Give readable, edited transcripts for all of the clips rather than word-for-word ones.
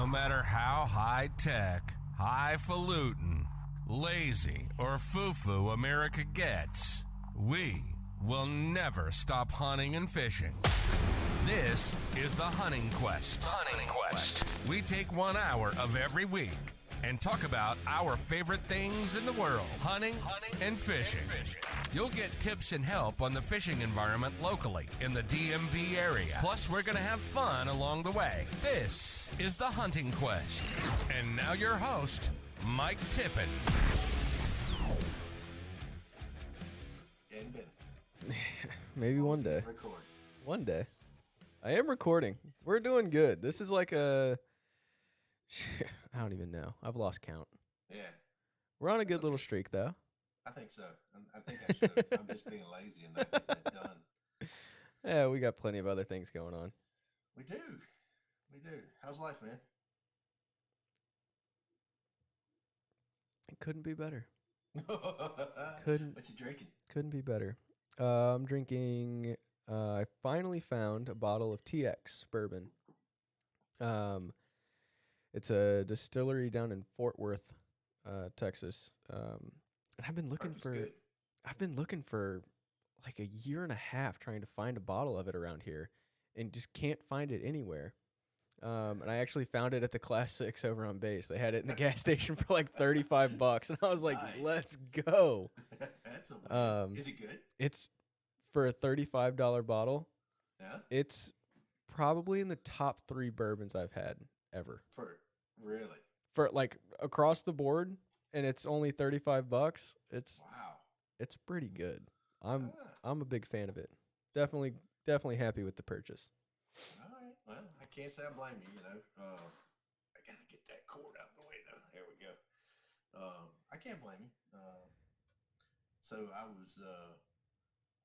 No matter how high-tech, highfalutin, lazy, or foo-foo America gets, we will never stop hunting and fishing. This is the Hunting Quest. Hunting Quest. We take 1 hour of every week and talk about our favorite things in the world, hunting and fishing. You'll get tips and help on the fishing environment locally in the DMV area. Plus, we're going to have fun along the way. This is the Hunting Quest. And now your host, Mike Tippin. And Bennett. Maybe one day. Record. One day. I am recording. We're doing good. This is like a... I don't even know. I've lost count. Yeah. We're on a good little streak, though. I think so. I think I should have. I'm just being lazy and not getting it done. Yeah, we got plenty of other things going on. We do. We do. How's life, man? It couldn't be better. What you drinking? Couldn't be better. I'm drinking... I finally found a bottle of TX bourbon. It's a distillery down in Fort Worth, Texas. And I've been looking for like a year and a half trying to find a bottle of it around here and just can't find it anywhere. And I actually found it at the Class 6 over on base. They had it in the gas station for like $35, and I was like, Nice. let's go. That's a win. Is it good? It's for a $35 bottle. Yeah. It's probably in the top 3 bourbons I've had ever. For really? For like across the board, and it's only $35. Wow. It's pretty good. I'm Ah. a big fan of it. Definitely happy with the purchase. All right. Well, I can't say I blame you. You know, I gotta get that cord out of the way though. There we go. I can't blame you. So I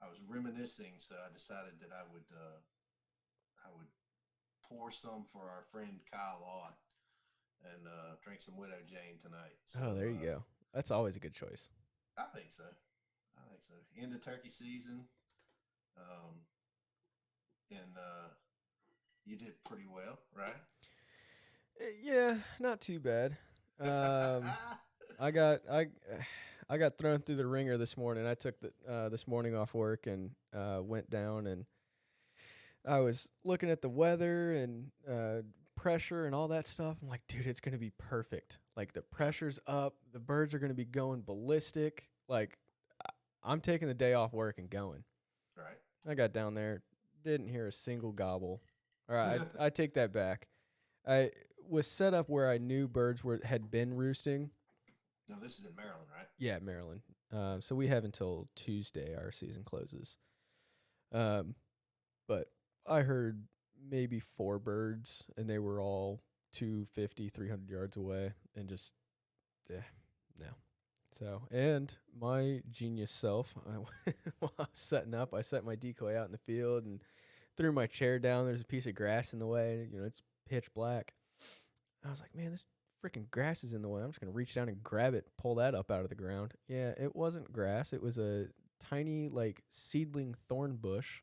was reminiscing, so I decided that I would pour some for our friend Kyle Lott and drink some Widow Jane tonight. So, Oh, there you go. That's always a good choice. I think so. End of turkey season. And you did pretty well, right? Yeah, not too bad. I got thrown through the ringer this morning. I took this morning off work and went down, and I was looking at the weather and pressure and all that stuff. I'm like, dude, it's going to be perfect. Like, the pressure's up. The birds are going to be going ballistic. Like, I'm taking the day off work and going. Right. I got down there, didn't hear a single gobble. All right, I take that back. I was set up where I knew birds had been roosting. No, this is in Maryland, right? Yeah, Maryland. So we have until Tuesday our season closes. But I heard maybe 4 birds, and they were all 250, 300 yards away, and just, no. So, and my genius self, while I was setting up, I set my decoy out in the field and threw my chair down. There's a piece of grass in the way. You know, it's pitch black. I was like, man, this freaking grass is in the way. I'm just going to reach down and grab it, pull that up out of the ground. Yeah, it wasn't grass. It was a tiny, like, seedling thorn bush.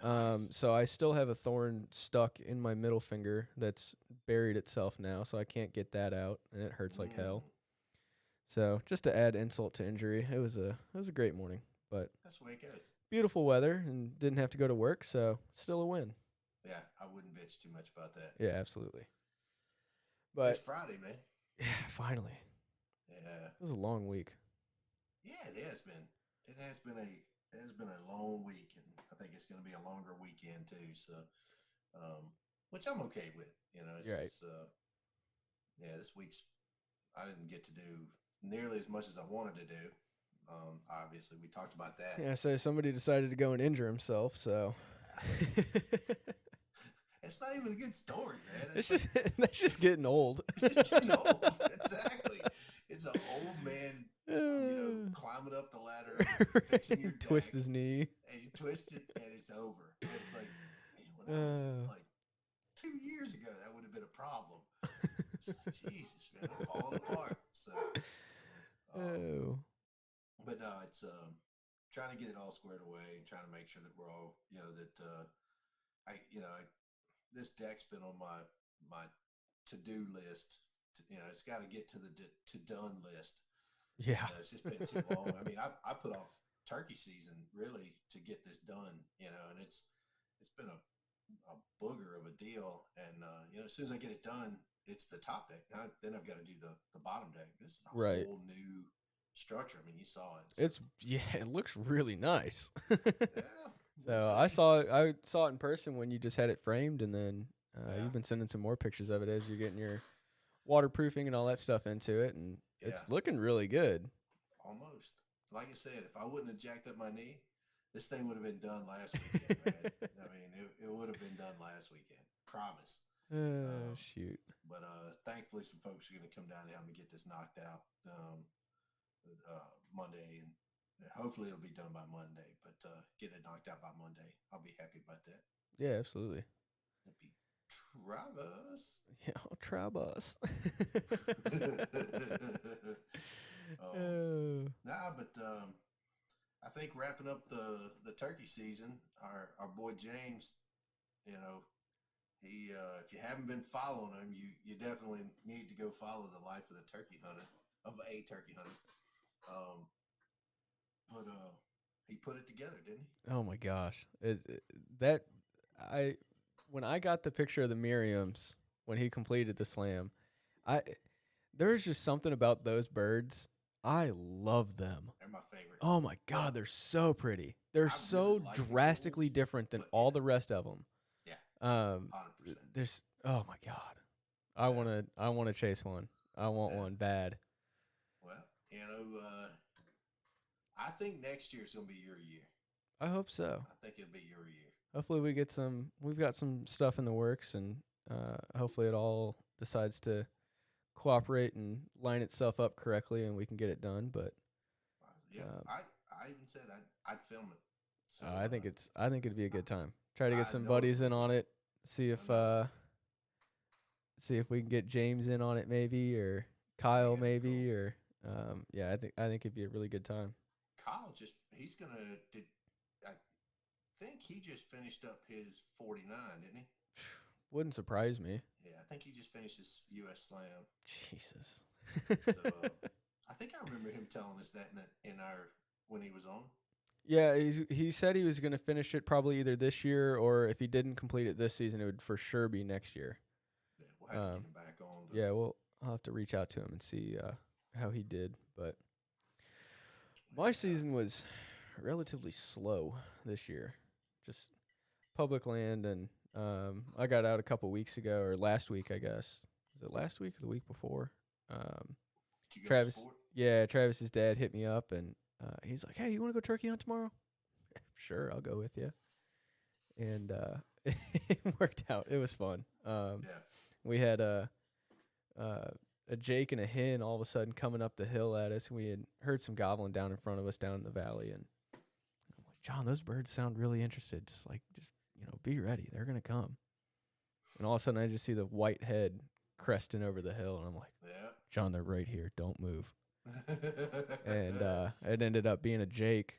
Nice. So I still have a thorn stuck in my middle finger that's buried itself now, so I can't get that out, and it hurts like hell. So just to add insult to injury, it was a great morning, but That's the way it goes. beautiful weather and didn't have to go to work, so still a win. Yeah, I wouldn't bitch too much about that. Yeah, absolutely. But It's Friday, man. yeah, finally. Yeah. It was a long week. Yeah, it has been. It has been a long week, and I think it's going to be a longer weekend too. So, which I'm okay with. You know, it's You're right. just, yeah, this week's I didn't get to do nearly as much as I wanted to do. Obviously, we talked about that. Yeah, so somebody decided to go and injure himself, so It's not even a good story, man. it's just that's just getting old. It's just getting old. Exactly. It's an old man, climbing up the ladder, fixing your Twist deck, his knee. and you twist it, and it's over. It's like, man, when I was like 2 years ago, that would have been a problem. It's like, Jesus, man, I'm falling apart. So, but no, it's trying to get it all squared away, and trying to make sure that we're all, this deck's been on my to-do list. It's got to get to the to-done list. Yeah. It's just been too long. I mean, I put off turkey season really to get this done, and it's been a booger of a deal. And as soon as I get it done, it's the top deck. Then I've got to do the bottom deck. This is a whole new structure. I mean, you saw it. It looks really nice. Yeah. So I saw it in person when you just had it framed, and then you've been sending some more pictures of it as you're getting your waterproofing and all that stuff into it, and it's looking really good. Almost. Like I said, if I wouldn't have jacked up my knee, this thing would have been done last weekend, man. I mean, it would have been done last weekend. Promise. Shoot. But thankfully, some folks are going to come down and help me get this knocked out Monday, and hopefully it'll be done by Monday. But getting it knocked out by Monday, I'll be happy about that. Yeah, absolutely. It'll be Travis. Yeah, Travis. But I think wrapping up the turkey season, our boy James, he if you haven't been following him, you definitely need to go follow the life of a turkey hunter. But he put it together, didn't he? Oh my gosh, when I got the picture of the Miriams when he completed the slam, there's just something about those birds. I love them. They're my favorite. Oh my God, they're so pretty. They're so drastically different than all the rest of them. Yeah. 100%. Oh my God, I want to chase one. I want one bad. Well, I think next year's gonna be your year. I hope so. I think it'll be your year. Hopefully we've got some stuff in the works, and hopefully it all decides to cooperate and line itself up correctly, and we can get it done. But I even said I'd film it. So I think it'd be a good time. Try to get some buddies in on it. See if we can get James in on it, maybe, or Kyle, maybe, or I think it'd be a really good time. Kyle I think he just finished up his 49, didn't he? Wouldn't surprise me. Yeah, I think he just finished his U.S. Slam. Jesus. So I think I remember him telling us that when he was on. Yeah, he said he was going to finish it probably either this year, or if he didn't complete it this season, it would for sure be next year. Yeah, we'll have to get him back on. Yeah, I'll have to reach out to him and see how he did. But my season was relatively slow this year. Just public land, and I got out a couple weeks ago, or last week, I guess. Was it last week or the week before? Travis's dad hit me up, and he's like, "Hey, you want to go turkey hunt tomorrow?" Sure, I'll go with you. And it worked out. It was fun. We had a Jake and a hen all of a sudden coming up the hill at us, and we had heard some gobbling down in front of us down in the valley, and I'm like, "John, those birds sound really interested. Just be ready. They're gonna come." And all of a sudden, I just see the white head cresting over the hill, and I'm like, "John, they're right here. Don't move." And it ended up being a Jake.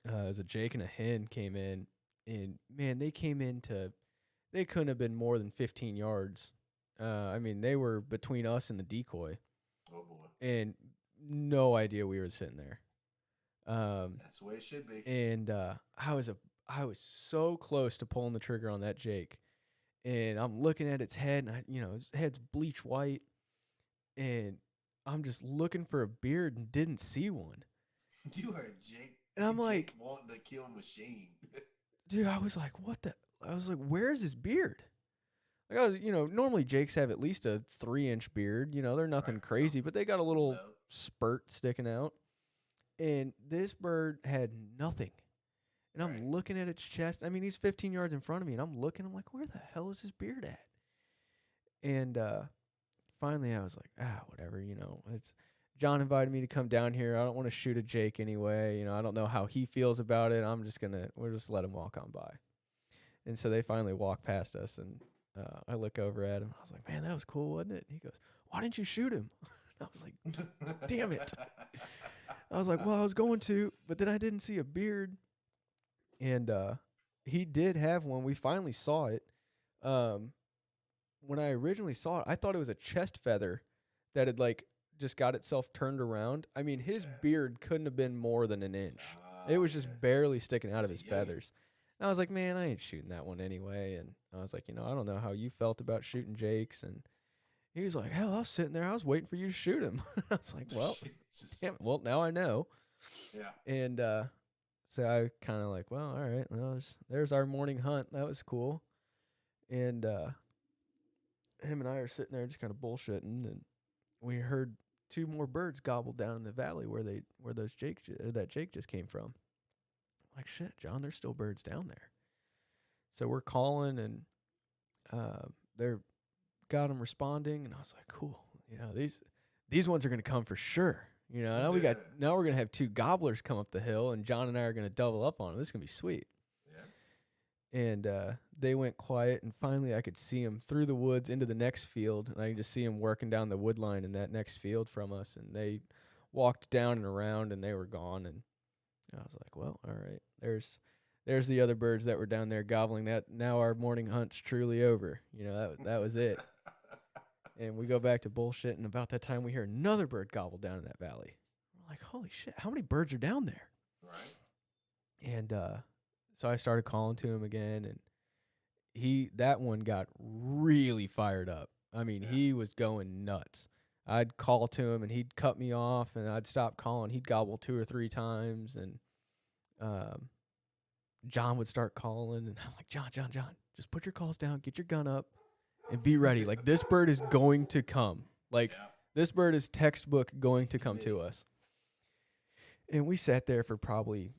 It was a Jake and a hen came in, and man, they couldn't have been more than 15 yards. I mean, they were between us and the decoy. Oh boy! And no idea we were sitting there. That's the way it should be. And I was so close to pulling the trigger on that Jake, and I'm looking at its head, and its head's bleach white, and I'm just looking for a beard and didn't see one. You are Jake. And I'm like, wanting to kill machine. Dude, I was like, I was like, where's his beard? Like, normally Jakes have at least a 3-inch beard. They're nothing crazy, but they got a little spurt sticking out. And this bird had nothing. And I'm looking at its chest. I mean, he's 15 yards in front of me, and I'm looking. I'm like, where the hell is his beard at? And finally, I was like, whatever. It's John invited me to come down here. I don't want to shoot a Jake anyway. I don't know how he feels about it. We'll just let him walk on by. And so they finally walk past us, and I look over at him. I was like, man, that was cool, wasn't it? And he goes, why didn't you shoot him? And I was like, damn it. I was like, well, I was going to, but then I didn't see a beard. And he did have one. We finally saw it. One when I originally saw it, I thought it was a chest feather that had like just got itself turned around. I mean, his beard couldn't have been more than an inch. It was just barely sticking out of his feathers. And I was like, man, I ain't shooting that one anyway. And I was like, I don't know how you felt about shooting Jake's. And he was like, hell, I was sitting there. I was waiting for you to shoot him. I was like, well, damn it. Well, now I know. Yeah. And so I kind of like, well, all right. Well, there's our morning hunt. That was cool. And him and I are sitting there just kind of bullshitting. And we heard 2 more birds gobbled down in the valley where that Jake just came from. I'm like, shit, John, there's still birds down there. So we're calling, and they're got them responding, and I was like, cool. These ones are gonna come for sure. Now we're gonna have 2 gobblers come up the hill, and John and I are gonna double up on them. This is gonna be sweet. Yeah. And they went quiet, and finally I could see them through the woods into the next field, and I could just see them working down the wood line in that next field from us, and they walked down and around, and they were gone. And I was like, well, all right, there's the other birds that were down there gobbling that. Now our morning hunt's truly over. That was it. And we go back to bullshit, and about that time we hear another bird gobble down in that valley. We're like, holy shit, how many birds are down there? Right. And so I started calling to him again, and that one got really fired up. I mean, he was going nuts. I'd call to him, and he'd cut me off, and I'd stop calling. He'd gobble 2 or 3 times, and John would start calling, and I'm like, John, just put your calls down, get your gun up, and be ready. Like, this bird is going to come. Like, this bird is textbook going to come to us. And we sat there for probably,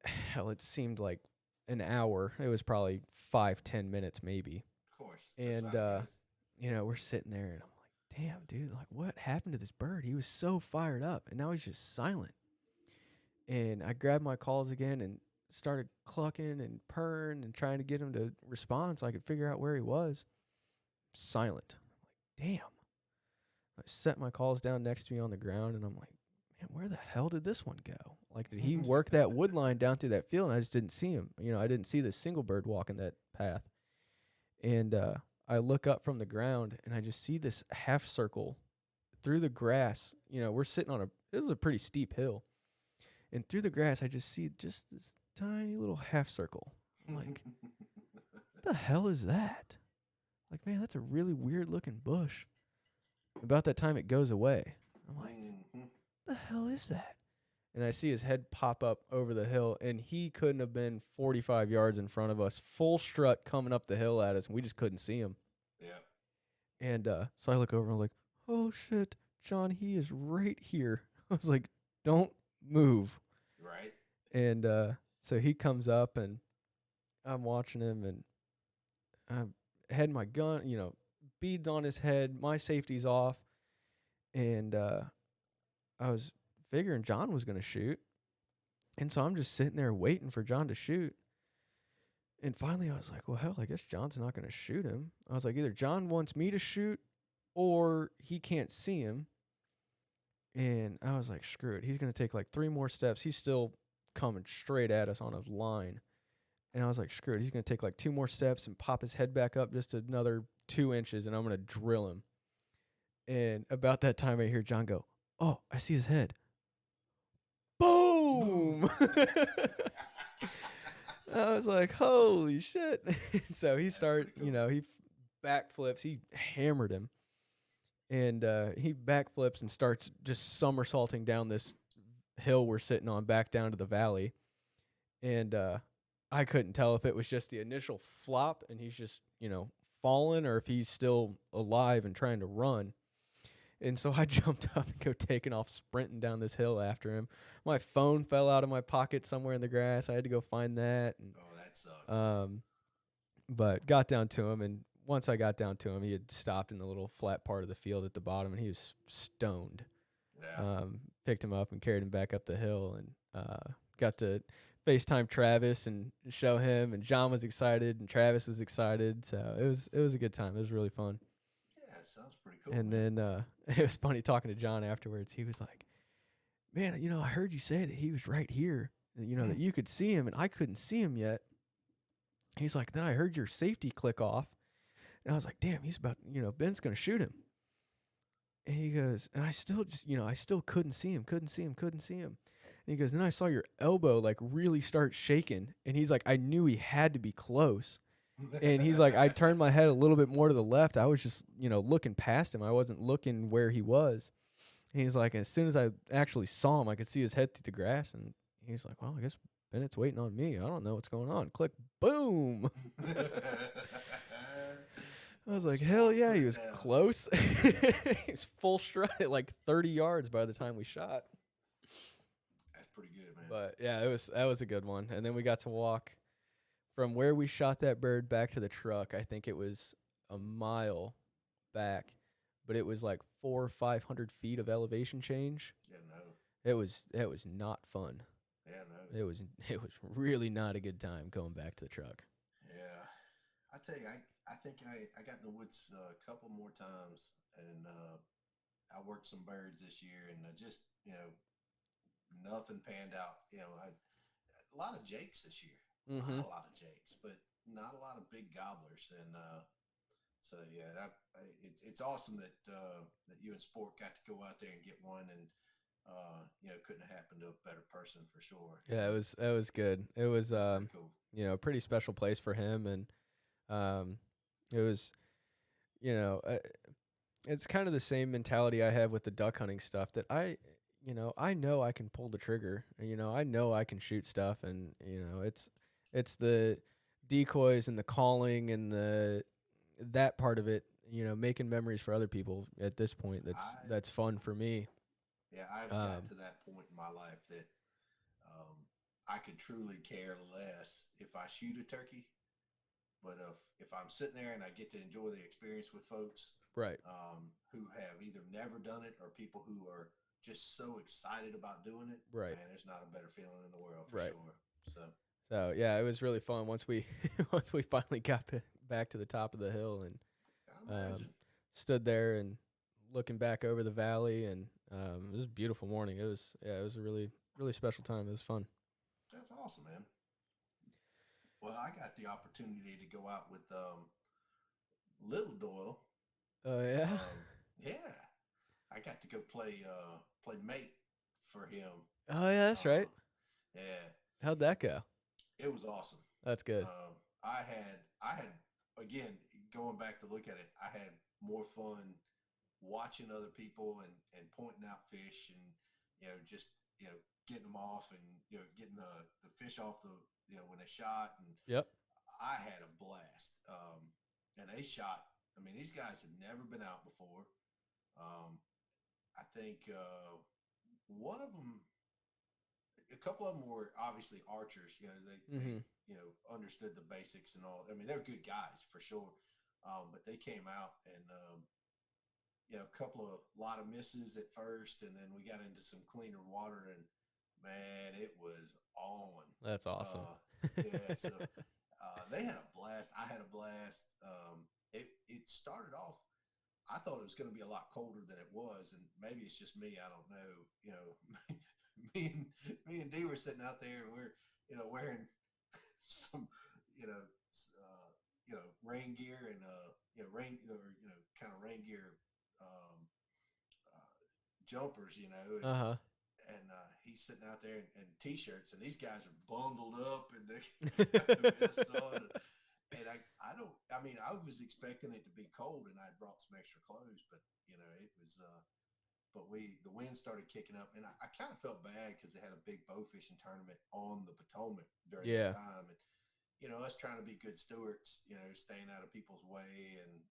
hell, it seemed like an hour. It was probably 5-10 minutes maybe. Of course. And, we're sitting there, and I'm like, damn, dude, like, what happened to this bird? He was so fired up, and now he's just silent. And I grabbed my calls again and started clucking and purring and trying to get him to respond so I could figure out where he was. Silent. I'm like, damn. I set my calls down next to me on the ground, and I'm like, man, where the hell did this one go? Like, did he work that wood line down through that field, and I just didn't see him? I didn't see this single bird walking that path. And I look up from the ground, and I just see this half circle through the grass. We're sitting on this is a pretty steep hill. And through the grass, I just see just this tiny little half circle. I'm like, what the hell is that? Like, man, that's a really weird looking bush. About that time, it goes away. I'm like, what the hell is that? And I see his head pop up over the hill, and he couldn't have been 45 yards in front of us, full strut coming up the hill at us, and we just couldn't see him. Yeah. And so I look over, and I'm like, oh, shit, John, he is right here. I was like, don't move. Right. And so he comes up, and I'm watching him, and I had my gun, beads on his head, my safety's off, and I was figuring John was going to shoot. And so I'm just sitting there waiting for John to shoot. And finally I was like, well, hell, I guess John's not going to shoot him. I was like, either John wants me to shoot or he can't see him. And I was like, screw it. He's going to take like 3 more steps. He's still coming straight at us on a line. And I was like, screw it. He's going to take like 2 more steps and pop his head back up just another 2 inches, and I'm going to drill him. And about that time I hear John go, oh, I see his head. Boom! I was like, holy shit. So he started, he backflips. He hammered him. And he backflips and starts just somersaulting down this hill we're sitting on back down to the valley. And I couldn't tell if it was just the initial flop and he's just, fallen, or if he's still alive and trying to run. And so I jumped up and go taking off sprinting down this hill after him. My phone fell out of my pocket somewhere in the grass. I had to go find that. And, oh, that sucks. But got down to him, and once I got down to him, he had stopped in the little flat part of the field at the bottom, and he was stoned. Yeah. Picked him up and carried him back up the hill, and got to FaceTime Travis and show him, and John was excited, and Travis was excited. So it was a good time. It was really fun. Yeah, it sounds pretty cool. And then it was funny talking to John afterwards. He was like, man, I heard you say that he was right here, that you could see him, and I couldn't see him yet. He's like, then I heard your safety click off, And I was like, damn, he's about, Ben's going to shoot him. And he goes, and I still just, I still couldn't see him. And he goes, then I saw your elbow like really start shaking. And he's like, I knew he had to be close. And he's like, I turned my head a little bit more to the left. I was just, looking past him. I wasn't looking where he was. And he's like, as soon as I actually saw him, I could see his head through the grass. And he's like, well, I guess Bennett's waiting on me. I don't know what's going on. Click, boom. I was like, hell yeah, he was close. He was full strut at like 30 yards by the time we shot. That's pretty good, man. But yeah, that was a good one. And then we got to walk from where we shot that bird back to the truck. I think it was a mile back, but it was like 400 or 500 feet of elevation change. Yeah, no. It was not fun. Yeah, no. It was really not a good time going back to the truck. Yeah, I tell you, I think I got in the woods a couple more times, and I worked some birds this year, and just nothing panned out. A lot of jakes this year. Mm-hmm. A lot of jakes, but not a lot of big gobblers. And so yeah, it's awesome that that you and Sport got to go out there and get one, and couldn't have happened to a better person for sure. Yeah, it was good. It was cool. A pretty special place for him, and it was it's kind of the same mentality I have with the duck hunting stuff, that I know I can pull the trigger. I know I can shoot stuff, and it's the decoys and the calling and that part of it, making memories for other people at this point. That's fun for me. Yeah, I've got to that point in my life that I could truly care less if I shoot a turkey, but if I'm sitting there and I get to enjoy the experience with folks, right, who have either never done it or people who are just so excited about doing it, right, man, there's not a better feeling in the world for right. sure. So yeah, it was really fun once we finally got back to the top of the hill and stood there and looking back over the valley, and it was a beautiful morning. It was a really, really special time. It was fun. That's awesome, man. Well, I got the opportunity to go out with Little Doyle. Oh yeah. Yeah, I got to go play mate for him. Oh yeah, that's right. Yeah. How'd that go? It was awesome. That's good. I had again, going back to look at it, I had more fun watching other people and pointing out fish, and just getting them off, and getting the fish off the when they shot, and yep, I had a blast. And they shot. I mean, these guys had never been out before. I think one of them, a couple of them were obviously archers. They understood the basics and all. I mean, they're good guys for sure. But they came out and a lot of misses at first, and then we got into some cleaner water, and man, it was on. That's awesome. Yeah, so they had a blast. I had a blast. It started off, I thought it was going to be a lot colder than it was, and maybe it's just me. I don't know. Me and Dee were sitting out there, and we're wearing some rain gear and kind of rain gear jumpers, and, and he's sitting out there in t-shirts, and these guys are bundled up, and they got the vests on. And I was expecting it to be cold, and I brought some extra clothes, but it was. But the wind started kicking up, and I kind of felt bad because they had a big bow fishing tournament on the Potomac during that time, and us trying to be good stewards, staying out of people's way, and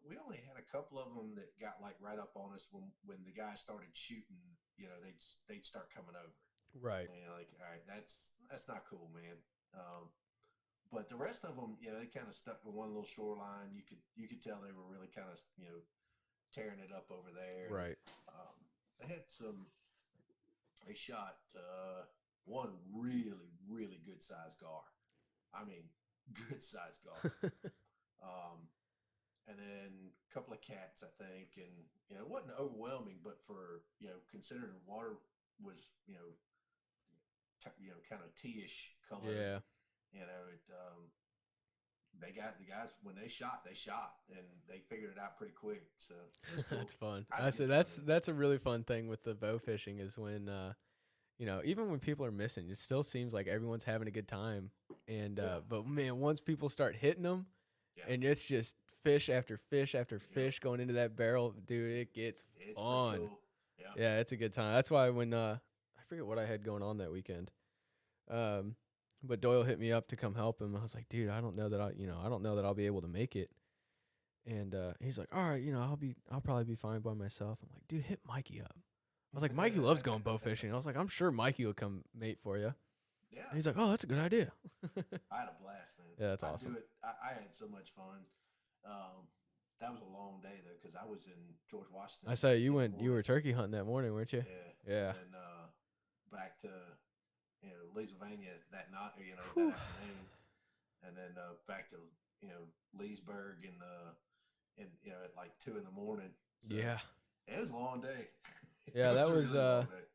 we only had a couple of them that got like right up on us when the guys started shooting. They'd start coming over. Right. And like, all right, that's not cool, man. But the rest of them, they kind of stuck to one little shoreline. You could tell they were really kind of, tearing it up over there. Right. They shot one really, really good sized gar. I mean, good sized gar. And then a couple of cats, I think, and it wasn't overwhelming, but for considering the water was kind of teaish color. Yeah. they got the guys when they shot, and they figured it out pretty quick. So it was cool. That's fun. I had a I good said time with it. that's a really fun thing with the bow fishing is when even when people are missing, it still seems like everyone's having a good time. And but man, once people start hitting them, Yeah. and it's just fish after fish after fish going into that barrel, dude, it gets It's fun. pretty cool. Yeah. Yeah, it's a good time. That's why when I forget what I had going on that weekend. But Doyle hit me up to come help him. I was like, dude, I don't know that I'll be able to make it. And he's like, all right, I'll probably be fine by myself. I'm like, dude, hit Mikey up. I was like, Mikey loves going bow fishing. I was like, I'm sure Mikey will come mate for you. Yeah. And he's like, oh, that's a good idea. I had a blast, man. Yeah, that's I awesome. I had so much fun. That was a long day though, because I was in George Washington. I saw you were turkey hunting that morning, weren't you? Yeah. And back to Leesylvania that night, that afternoon, and then back to Leesburg and at like 2 a.m. So, yeah. It was a long day. Yeah, that was a really long day.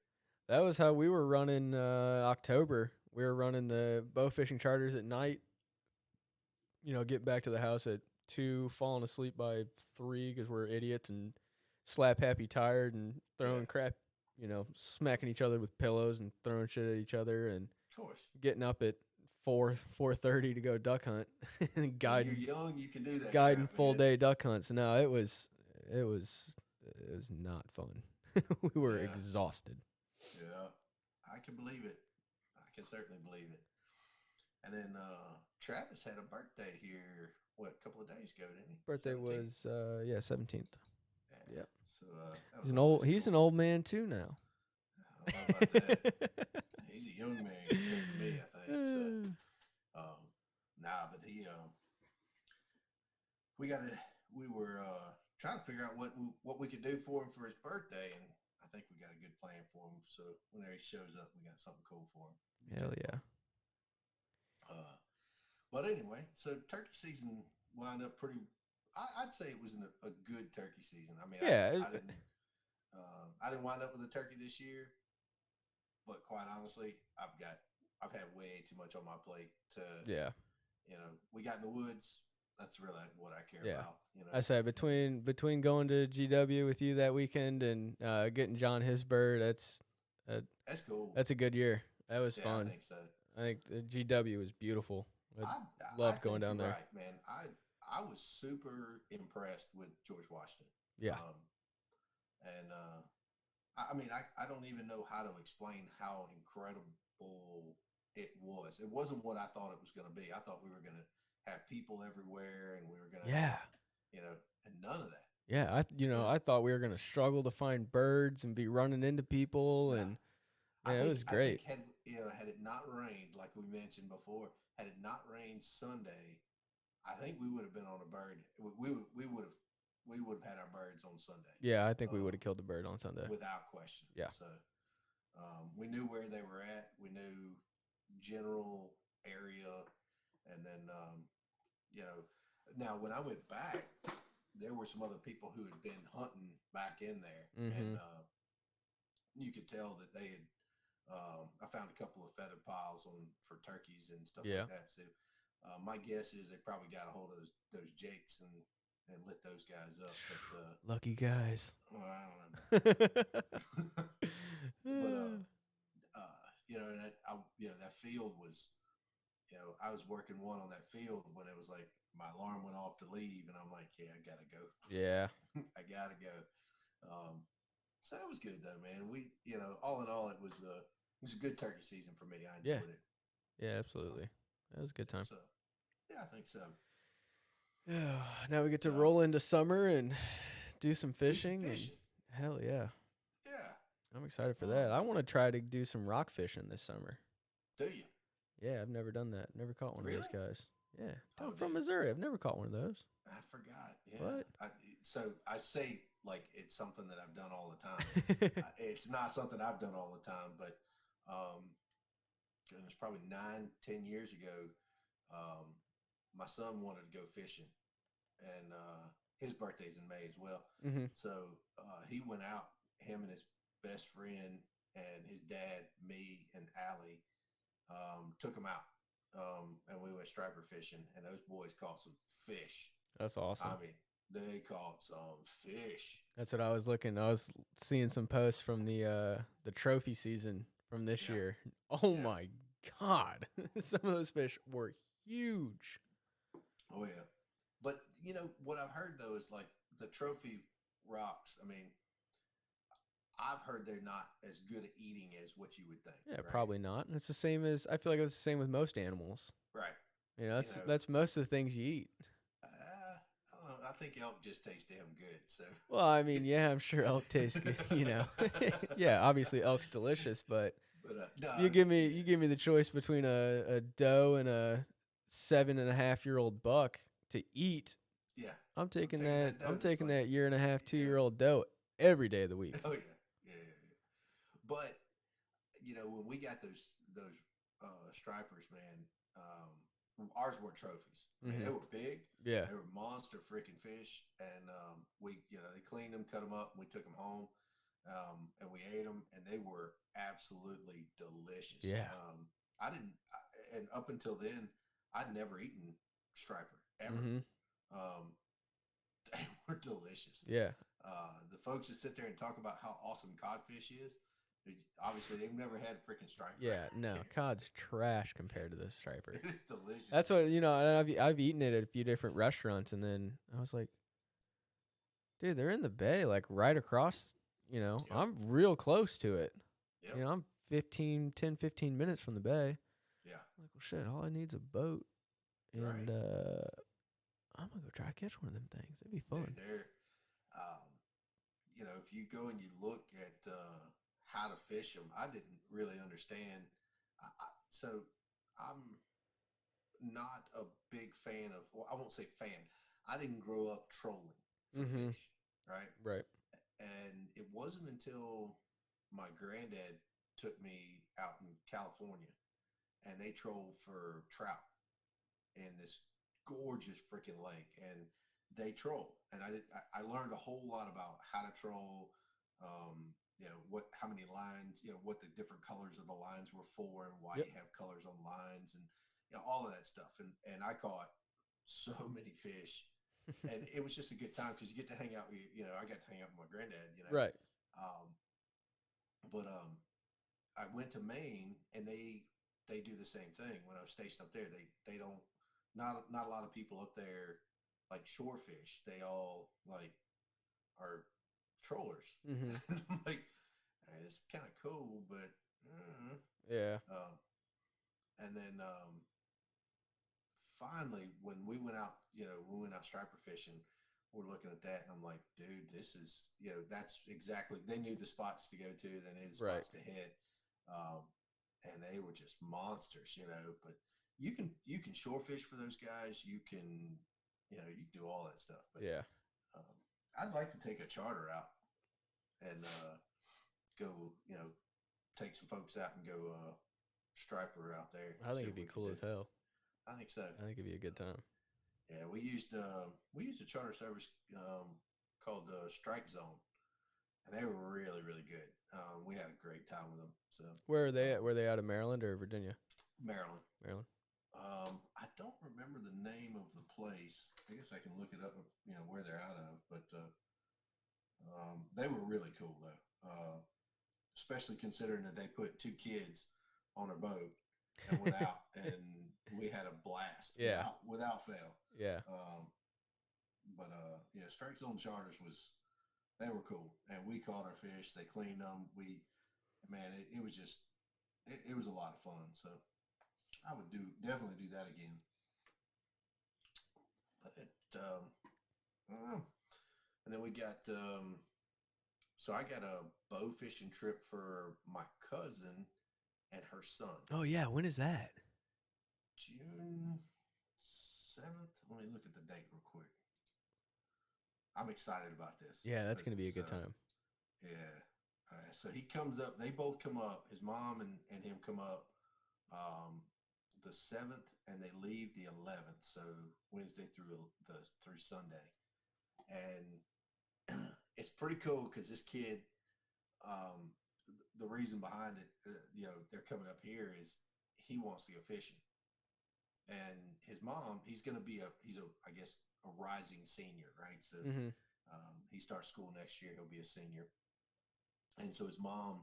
that was how we were running October. We were running the bow fishing charters at night. Getting back to the house at 2, falling asleep by 3 because we're idiots and slap happy tired and throwing crap, smacking each other with pillows and throwing shit at each other and Of course. getting up at 4:30 to go duck hunt and guiding. When you're young, you can do that. Guiding crap, full man. day duck hunts. No, it was not fun. We were Yeah. exhausted. Yeah, I can believe it. I can certainly believe it. And then Travis had a birthday here, a couple of days ago, didn't he? Birthday 17th. was 17th. Yeah. Yep. So that He's was an old man too now. I don't know about that. He's a young man compared to me, I think. So, but we were trying to figure out what we could do for him for his birthday, and I think we got a good plan for him. So whenever he shows up, we got something cool for him. Hell yeah. But anyway, so turkey season wound up pretty. I'd say it was a good turkey season. I mean, Yeah, I didn't wind up with a turkey this year, but quite honestly, I've had way too much on my plate to. Yeah. We got in the woods. That's really what I care Yeah. about. I said between going to GW with you that weekend and getting John his bird, that's cool. That's a good year. That was fun. I think so. I think the GW was beautiful. I loved going down there. Right, man. I was super impressed with George Washington. Yeah. I don't even know how to explain how incredible it was. It wasn't what I thought it was going to be. I thought we were going to have people everywhere, and we were going to, and none of that. Yeah, I thought we were gonna struggle to find birds and be running into people, and it was great. I think had it not rained, like we mentioned before, had it not rained Sunday, I think we would have been on a bird. We would have had our birds on Sunday. Yeah, I think we would have killed the bird on Sunday without question. Yeah. So we knew where they were at. We knew general area, and then now when I went back, there were some other people who had been hunting back in there, and you could tell that they had. I found a couple of feather piles for turkeys and stuff like that. So my guess is they probably got a hold of those jakes and lit those guys up. But, lucky guys. Well, I don't know. But that field was. I was working one on that field when it was like my alarm went off to leave, and I'm like, yeah, I gotta go. Yeah, I gotta go. So it was good though, man. We, all in all, it was a good turkey season for me. I enjoyed it. Yeah, absolutely. That was a good time. So, yeah, I think so. Yeah. Now we get to roll into summer and do some fishing. Hell yeah. Yeah. I'm excited for that. I want to try to do some rock fishing this summer. Do you? Yeah, I've never done that. Never caught one of those guys. Yeah. I'm from dude. Missouri. I've never caught one of those. I forgot. Yeah. What? So I say like it's something that I've done all the time. It's not something I've done all the time, but goodness, probably 9-10 years ago, my son wanted to go fishing, and his birthday's in May as well. Mm-hmm. So he went out, him and his best friend and his dad, me and Allie, took him out, and we went striper fishing, and those boys caught some fish. That's awesome. I mean, they caught some fish. That's what I was looking. I was seeing some posts from the trophy season from this year. Oh my God. Some of those fish were huge. Oh yeah. But you know what I've heard though is like the trophy rocks, I mean, I've heard they're not as good at eating as what you would think. Yeah, right? probably not. And it's the same as I feel like it's the same with most animals. Right. You know, that's most of the things you eat. I don't know. I think elk just taste damn good. So. Well, I mean, yeah, I'm sure elk tastes good. You know, yeah, obviously elk's delicious, but no, you give me the choice between a doe and a 7.5-year-old buck to eat. Yeah, I'm taking that year and a half, 2-year-old doe every day of the week. Oh yeah. But you know, when we got those stripers, man, ours were trophies. I mean, they were big. Yeah, they were monster freaking fish, and we, you know, they cleaned them, cut them up, and we took them home, and we ate them, and they were absolutely delicious. Yeah. And up until then, I'd never eaten striper ever. They were delicious. Yeah. The folks that sit there and talk about how awesome codfish is, obviously they've never had a freaking striper. Yeah, no, cod's trash compared to this striper. It is delicious. That's what, you know, and I've eaten it at a few different restaurants, and then I was like, dude, they're in the bay, like right across, you know, I'm real close to it. You know, I'm 15 minutes from the bay. Yeah. I'm like, well, shit, all I need is a boat, and I'm going to go try to catch one of them things. It'd be fun. Dude, they're, you know, if you go and you look at how to fish them, I didn't really understand. So I'm not a big fan of, well, I won't say fan. I didn't grow up trolling for fish, right? Right. And it wasn't until my granddad took me out in California and they trolled for trout in this gorgeous freaking lake, and they troll. And I learned a whole lot about how to troll, you know, how many lines, you know, what the different colors of the lines were for, and why you have colors on lines, and you know, all of that stuff. And I caught so many fish, and it was just a good time because you get to hang out with, you know, I got to hang out with my granddad, you know. Right. But I went to Maine, and they do the same thing. When I was stationed up there, they don't, not a lot of people up there like shore fish. They all like are trollers. I'm like, it's kind of cool, but yeah. And then finally, when we went out, you know, striper fishing, we're looking at that, and I'm like, dude, this is, you know, that's exactly, they knew the spots to go to, they knew the spots to hit, and they were just monsters, you know. But you can shore fish for those guys. You can, you know, you can do all that stuff. But yeah, I'd like to take a charter out and go, you know, take some folks out and go striper out there. I think it'd be cool as hell. I think so. I think it'd be a good time. Yeah, we used a charter service called Strike Zone, and they were really, really good. We had a great time with them. So where are they at? Were they out of Maryland or Virginia? Maryland. I don't remember the name of the place. I guess I can look it up, you know, where they're out of. But they were really cool though, especially considering that they put 2 kids on a boat and went out, and we had a blast. Yeah, without fail. Yeah. But yeah, Strike Zone Charters they were cool, and we caught our fish. They cleaned them. It was just, it was a lot of fun. So I would definitely do that again. But and then we got, so I got a bow fishing trip for my cousin and her son. Oh yeah, when is that? June 7th. Let me look at the date real quick. I'm excited about this. Yeah, that's going to be a good time. Yeah. So he comes up. They both come up. His mom and him come up the 7th, and they leave the 11th. So Wednesday through Sunday. And it's pretty cool because this kid, the reason behind it, you know, they're coming up here is he wants to go fishing. and his mom, he's I guess a rising senior, right? So Mm-hmm. he starts school next year. He'll be a senior, and so his mom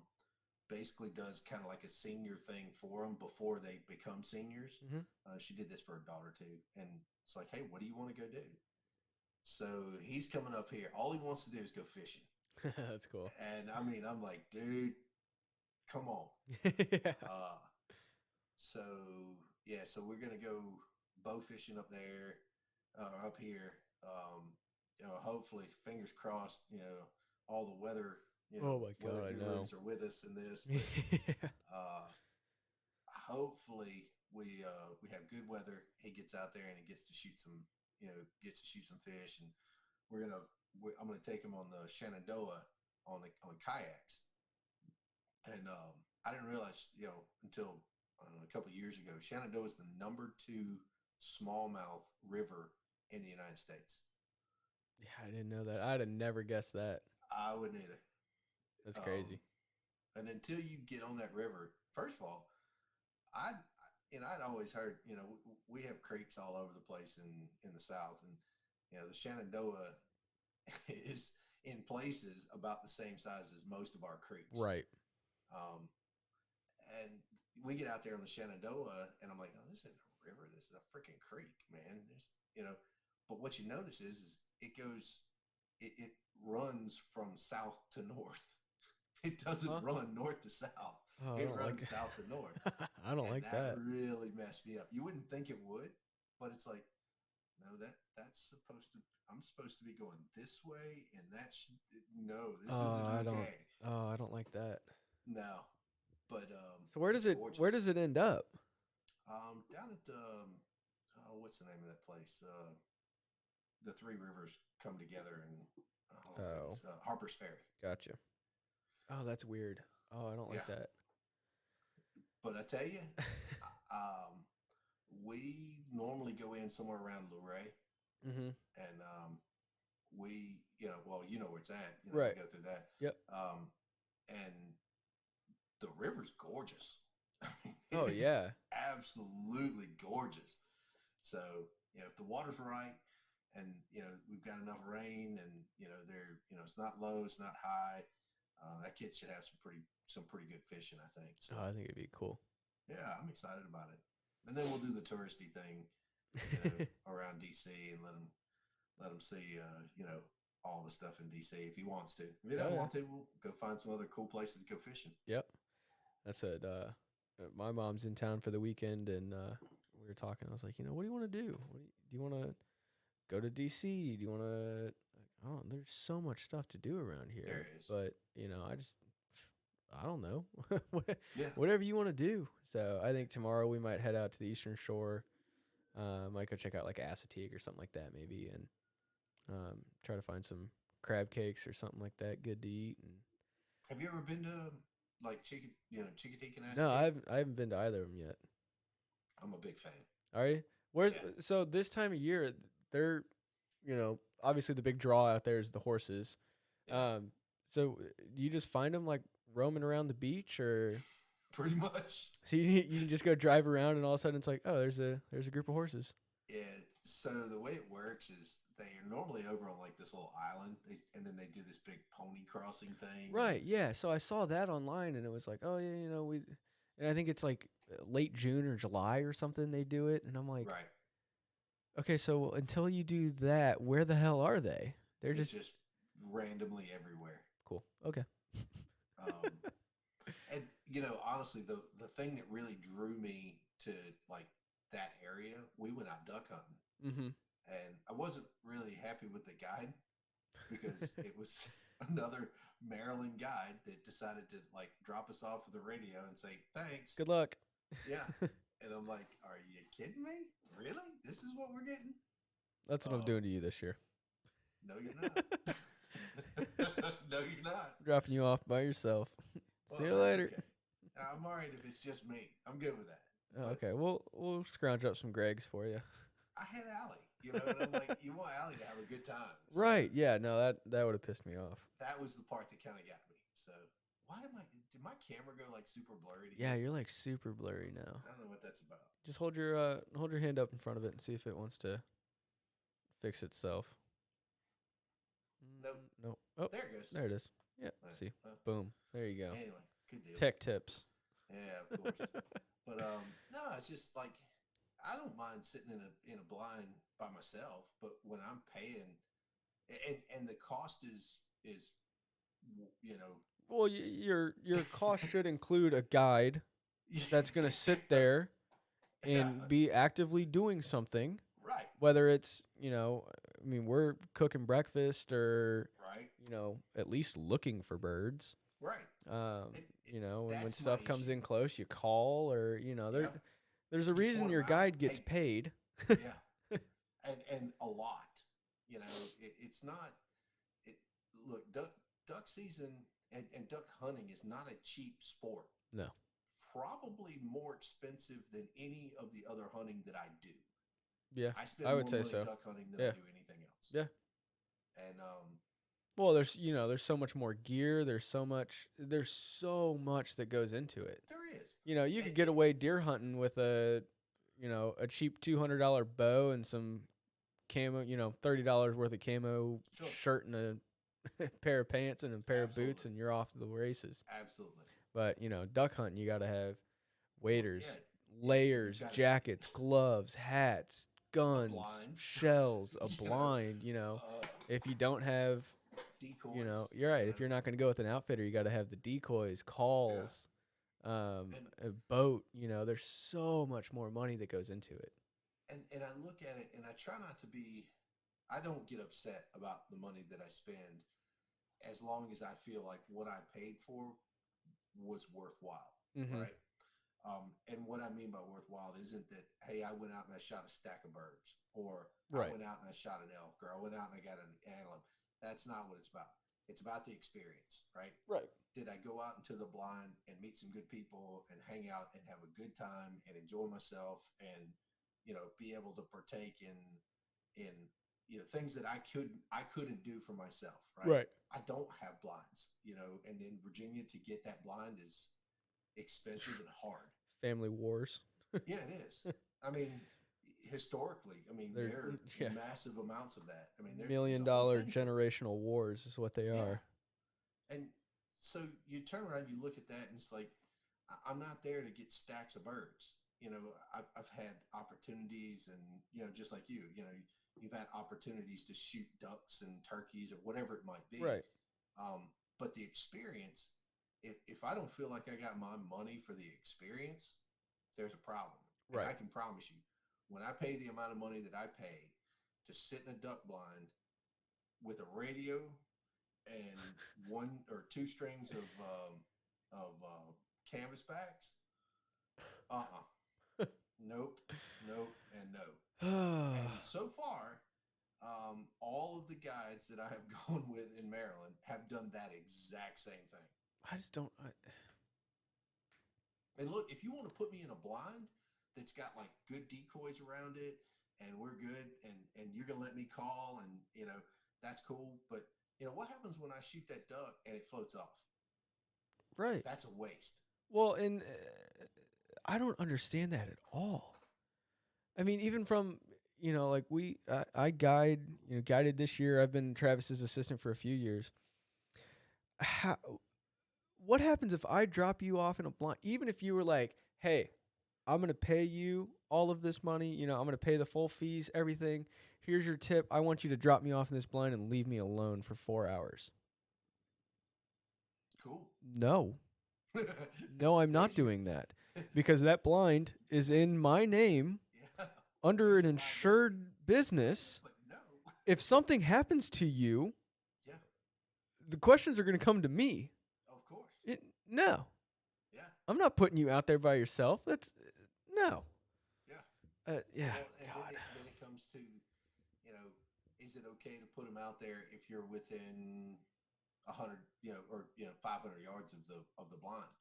basically does kind of like a senior thing for them before they become seniors. Mm-hmm. She did this for her daughter too, and it's like, hey, what do you want to go do? So he's coming up here. All he wants to do is go fishing. That's cool. And I mean, I'm like, dude, come on. Yeah. So yeah, so we're gonna go bow fishing up there, up here. Hopefully, fingers crossed. All the weather. Oh my weather God, I know. gurus are with us in this. Yeah. Hopefully, we have good weather. He gets out there and he gets to shoot some. Gets to shoot some fish, and I'm gonna take him on the Shenandoah on kayaks. And I didn't realize, until a couple of years ago, Shenandoah is the number 2 smallmouth river in the United States. Yeah, I didn't know that. I'd have never guessed that. I wouldn't either. That's crazy. And until you get on that river, first of all, I'd always heard, we have creeks all over the place in the South, and the Shenandoah is in places about the same size as most of our creeks. Right. And we get out there on the Shenandoah, and I'm like, oh, this isn't a river. This is a freaking creek, man. But what you notice is it runs from south to north. It doesn't run north to south. Oh, it runs south to north. I don't like that. That really messed me up. You wouldn't think it would, but it's like, no, I'm supposed to be going this way, and this isn't okay. I don't like that. No, but so where does it end up? Down at what's the name of that place? The 3 rivers come together, and Harper's Ferry. Gotcha. Oh, that's weird. Oh, I don't like that. But I tell you, we normally go in somewhere around Luray. Mm-hmm. And we, you know where it's at. Right. We go through that. Yep. And the river's gorgeous. Oh, yeah. Absolutely gorgeous. So, if the water's right, and, we've got enough rain, and, it's not low, it's not high, that kid should have some pretty good fishing, I think. So, I think it'd be cool. Yeah, I'm excited about it. And then we'll do the touristy thing around DC and let him see, all the stuff in DC if he wants to. If he doesn't want to, we'll go find some other cool places to go fishing. Yep. That's it. My mom's in town for the weekend, and we were talking. I was like, what do you want to do? Do you want to go to DC? Do you want to? Oh, there's so much stuff to do around here. There is. But I don't know. Yeah. Whatever you want to do. So I think tomorrow we might head out to the Eastern Shore. Might go check out like Assateague or something like that maybe, and try to find some crab cakes or something like that good to eat. And have you ever been to like Chincoteague and Assateague? No, I haven't been to either of them yet. I'm a big fan. Are you? So this time of year, they're obviously the big draw out there is the horses. Yeah. So you just find them like roaming around the beach, or pretty much. So you can just go drive around, and all of a sudden it's like, oh, there's a group of horses. Yeah. So the way it works is they are normally over on like this little island, and then they do this big pony crossing thing. Right. Yeah. So I saw that online, and it was like, oh yeah, and I think it's like late June or July or something they do it, and I'm like, right. Okay, so until you do that, where the hell are they? They're just randomly everywhere. Cool. Okay. And honestly, the thing that really drew me to like that area, we went out duck hunting, mm-hmm. and I wasn't really happy with the guide because it was another Maryland guide that decided to like drop us off with the radio and say thanks, good luck. Yeah, and I'm like, are you kidding me? Really? This is what we're getting? That's what I'm doing to you this year. No, you're not. No, you're not. Dropping you off by yourself. See you later. Okay. I'm all right if it's just me. I'm good with that. Oh, okay, we'll scrounge up some Gregs for you. I had Allie, and I'm like, you want Allie to have a good time. So right, yeah, no, that would have pissed me off. That was the part that kind of got me. So, Did my camera go like super blurry? Yeah, you're like super blurry now. I don't know what that's about. Just hold your hand up in front of it and see if it wants to fix itself. Nope. No. Oh, there it goes. there it is. Yeah. See. Boom. There you go. Anyway, good deal. Tech tips. Yeah, of course. But no, it's just like I don't mind sitting in a blind by myself, but when I'm paying, and the cost is Well, your cost should include a guide that's going to sit there and be actively doing something. Right. Whether it's, I mean, we're cooking breakfast or, right. At least looking for birds. Right. And when stuff comes in close, you call or, there's a reason your guide gets paid. Yeah. And a lot, it's not, look, duck season and duck hunting is not a cheap sport. No. Probably more expensive than any of the other hunting that I do. Yeah, I spend I would more say money so. Duck hunting than I do anything else. Yeah. And well, there's so much more gear. There's so much that goes into it. There is. You could get away deer hunting with a cheap $200 bow and some camo, $30 worth of camo shirt and a pair of pants and a pair of boots, and you're off to the races. Absolutely. But duck hunting, you got to have waders, layers, jackets, gloves, hats, guns, shells, a blind. If you don't have decoys, you're right. If you're not going to go with an outfitter, you got to have the decoys, calls, a boat. There's so much more money that goes into it. And I look at it, and I try not to be. I don't get upset about the money that I spend, as long as I feel like what I paid for was worthwhile, right? And what I mean by worthwhile isn't that, hey, I went out and I shot a stack of birds, or I went out and I shot an elk, or I went out and I got an antelope. That's not what it's about. It's about the experience, right? Right. Did I go out into the blind and meet some good people and hang out and have a good time and enjoy myself and, be able to partake in things that I couldn't do for myself, right? Right. I don't have blinds, and in Virginia to get that blind is expensive and hard. Family wars. Yeah, it is. I mean, historically, there are massive amounts of that. There's $1 million generational wars is what they are. And so you turn around, you look at that, and it's like, I'm not there to get stacks of birds. I've had opportunities, and just like you've had opportunities to shoot ducks and turkeys or whatever it might be. Right. But the experience, if I don't feel like I got my money for the experience, there's a problem. And right. I can promise you, when I pay the amount of money that I pay to sit in a duck blind with a radio and 1 or 2 strings of canvas backs, nope, and no. And so far, all of the guides that I have gone with in Maryland have done that exact same thing. I just don't. And look, if you want to put me in a blind that's got like good decoys around it, and we're good, and you're gonna let me call, and that's cool. But what happens when I shoot that duck and it floats off? Right. That's a waste. Well, and I don't understand that at all. I mean, even from, like I guided this year. I've been Travis's assistant for a few years. What happens if I drop you off in a blind? Even if you were like, hey, I'm going to pay you all of this money. I'm going to pay the full fees, everything. Here's your tip. I want you to drop me off in this blind and leave me alone for 4 hours. Cool. No. No, I'm not doing that, because that blind is in my name under an insured business. But no. If something happens to you, the questions are going to come to me. Of course. No. Yeah. I'm not putting you out there by yourself. That's no. Yeah. Yeah. Well, and then it comes to, is it okay to put them out there if you're within 100, or 500 yards of the blind?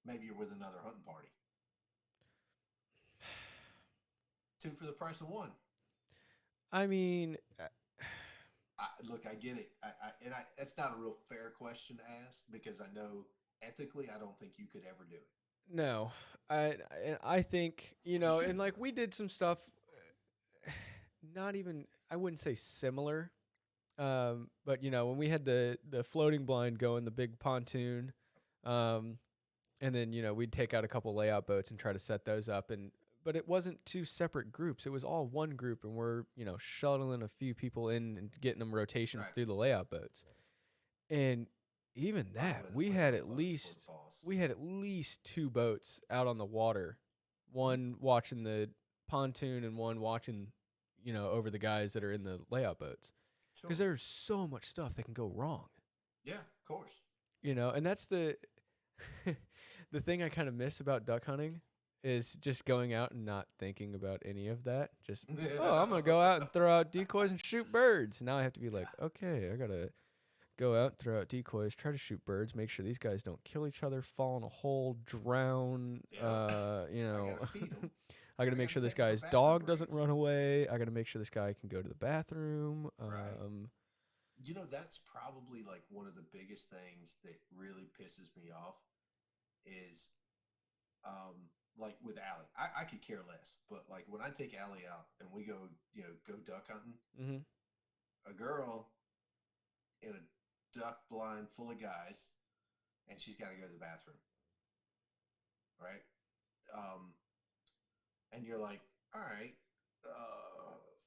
Maybe you're with another hunting party. 2 for the price of 1. I mean, look, I get it. That's not a real fair question to ask, because I know ethically, I don't think you could ever do it. No, I think, and like we did some stuff, not even, I wouldn't say similar, but when we had the floating blind going, the big pontoon, and then we'd take out a couple layout boats and try to set those up, but it wasn't two separate groups; it was all one group, and we're shuttling a few people in and getting them rotations through the layout boats, and even that we had at least two boats out on the water, one watching the pontoon and one watching over the guys that are in the layout boats, because there's so much stuff that can go wrong. Yeah, of course. And that's the the thing I kind of miss about duck hunting is just going out and not thinking about any of that. Just I'm gonna go out and throw out decoys and shoot birds. Now I have to be like, okay, I gotta go out, throw out decoys, try to shoot birds, make sure these guys don't kill each other, fall in a hole, drown. I gotta make sure this guy's dog doesn't run away. I gotta make sure this guy can go to the bathroom. That's probably like one of the biggest things that really pisses me off is, like with Allie. I could care less, but like when I take Allie out and we go duck hunting, a girl in a duck blind full of guys, and she's got to go to the bathroom, right? And you're like, all right,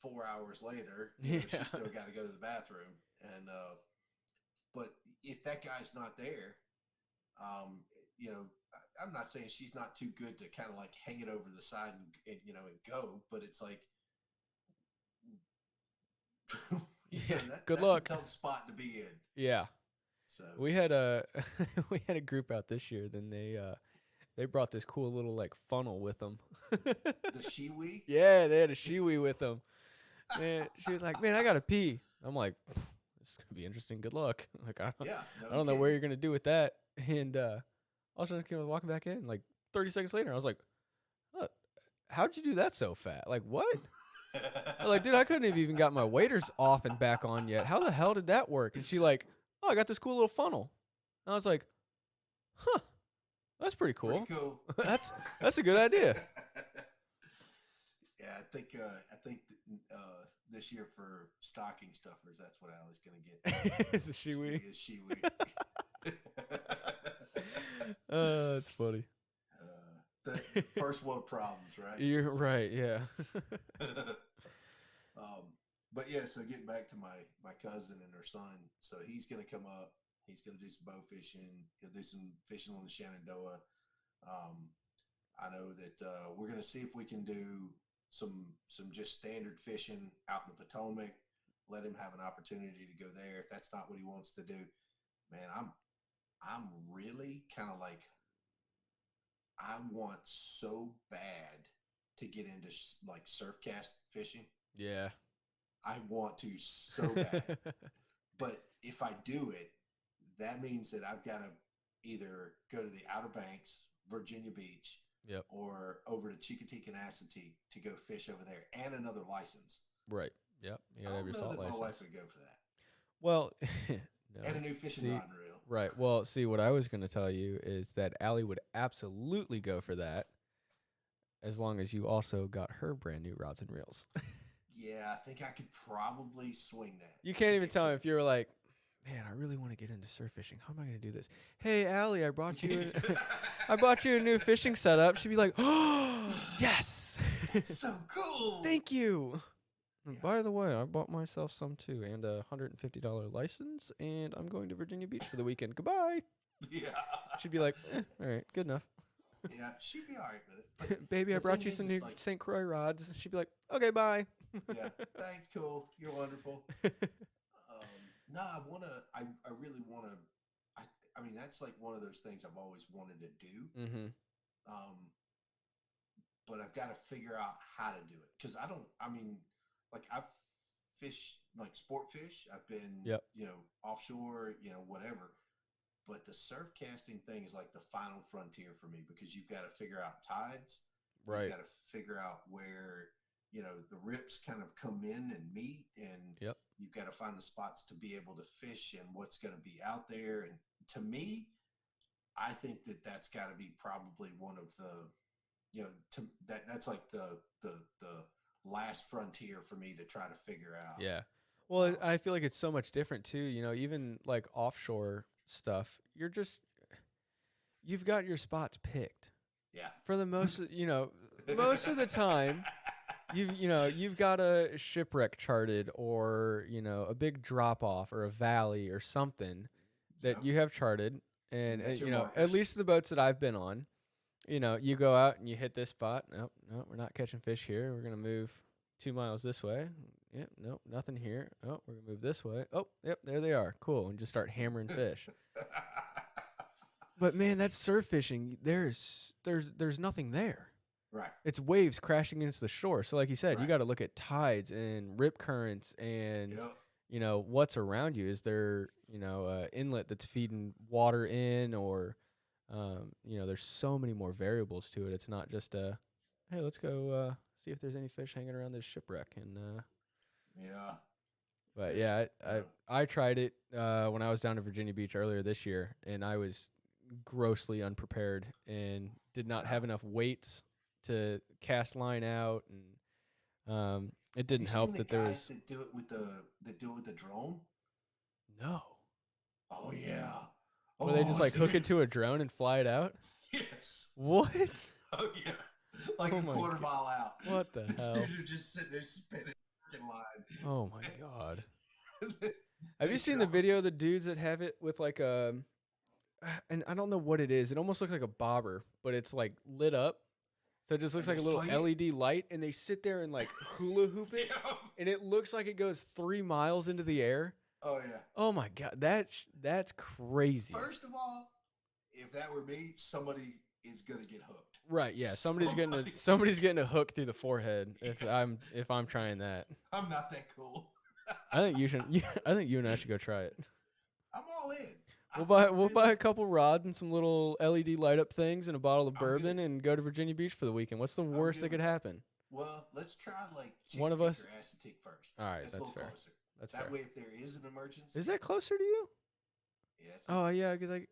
4 hours later, she's still got to go to the bathroom. And, but if that guy's not there, I'm not saying she's not too good to kind of like hang it over the side and go, but it's like, good luck. That's a tough spot to be in. Yeah. So we had a group out this year. Then they brought this cool little like funnel with them. The shiwi? Yeah, they had a shiwi with them. And she was like, "Man, I gotta pee." I'm like, "This is gonna be interesting. Good luck." Like I don't know where you're gonna do with that. And all of a sudden, I was walking back in. Like 30 seconds later, I was like, "How'd you do that so fast? Like what?" I was like, "Dude, I couldn't have even got my waders off and back on yet. How the hell did that work?" And she like, "Oh, I got this cool little funnel." And I was like, "Huh, that's pretty cool. Pretty cool. that's a good idea." Yeah, I think this year for stocking stuffers, that's what Allie's gonna get. It's a shiwi. It's shiwi. That's funny. The first world problems, right? You're right. Yeah. But yeah, so getting back to my cousin and her son, so he's gonna come up. He's gonna do some bow fishing. He'll do some fishing on the Shenandoah. I know that we're gonna see if we can do some just standard fishing out in the Potomac. Let him have an opportunity to go there. If that's not what he wants to do, man, I'm really kind of like, I want so bad to get into like surf cast fishing. Yeah. I want to so bad. But if I do it, that means that I've got to either go to the Outer Banks, Virginia Beach, or over to Chicoutimi to go fish over there, and another license. Right. Yep. You gotta have your salt license. My wife would go for that. Well, no. And a new fishing rod and reel. Right. Well, see, what I was going to tell you is that Allie would absolutely go for that, as long as you also got her brand new rods and reels. Yeah, I think I could probably swing that. You can't even tell me if you were like, "Man, I really want to get into surf fishing. How am I going to do this?" "Hey, Allie, I brought you a new fishing setup." She'd be like, "Oh, yes. It's so cool. Thank you. Yeah. By the way, I bought myself some too, and a $150 license, and I'm going to Virginia Beach for the weekend. Goodbye." Yeah. She'd be like, "All right, good enough." Yeah, she'd be all right with it. "Baby, I brought you some new St. Croix rods." She'd be like, "Okay, bye." Yeah, thanks, cool. You're wonderful. No, I really want to, I mean, that's like one of those things I've always wanted to do. Mm-hmm. But I've got to figure out how to do it. Because like I've fished like sport fish. I've been, offshore, whatever. But the surf casting thing is like the final frontier for me, because you've got to figure out tides. Right. You've got to figure out where, the rips kind of come in and meet, and you've got to find the spots to be able to fish and what's going to be out there. And to me, I think that's got to be probably one of the, that's like the last frontier for me to try to figure out. Yeah. Well, I feel like it's so much different too. Even like offshore stuff, you've got your spots picked. Yeah. For the most of the time, you've got a shipwreck charted, or a big drop off or a valley or something that you have charted, and at least the boats that I've been on, you go out and you hit this spot. Nope, we're not catching fish here. We're gonna move 2 miles this way. Yep, nope, nothing here. Oh, we're gonna move this way. Oh, yep, there they are. Cool, and just start hammering fish. But man, that's surf fishing. There's nothing there. Right. It's waves crashing against the shore. So like you said, Right. you got to look at tides and rip currents and what's around you. Is there inlet that's feeding water in, or there's so many more variables to it. It's not just hey, let's go see if there's any fish hanging around this shipwreck. And yeah. But yeah, I tried it when I was down to Virginia Beach earlier this year, and I was grossly unprepared and did not have enough weights to cast line out, and it didn't help that there was that do it with the drone. No. Oh yeah. Where they just like hook it to a drone and fly it out? Yes. What? Oh yeah. Like a quarter mile out. What the hell? These dudes are just sitting there spinning line. Oh my god. Have you seen the video of the dudes that have it with like and I don't know what it is. It almost looks like a bobber, but it's like lit up. So it just looks like a little LED light, and they sit there and like hula hoop it, and it looks like it goes 3 miles into the air. Oh yeah. Oh my god, that's crazy. First of all, if that were me, somebody is gonna get hooked. Right? Yeah, somebody's getting a hook through the forehead if I'm trying that. I'm not that cool. I think you should. I think you and I should go try it. I'm all in. We'll buy a couple rods and some little LED light up things and a bottle of bourbon and go to Virginia Beach for the weekend. What's the worst that could happen? Well, let's try like one of us. Or Acetic first. All right, that's a little fair. closer. That's that fair. way, if there is an emergency, is that closer to you? Yeah. Oh yeah, because I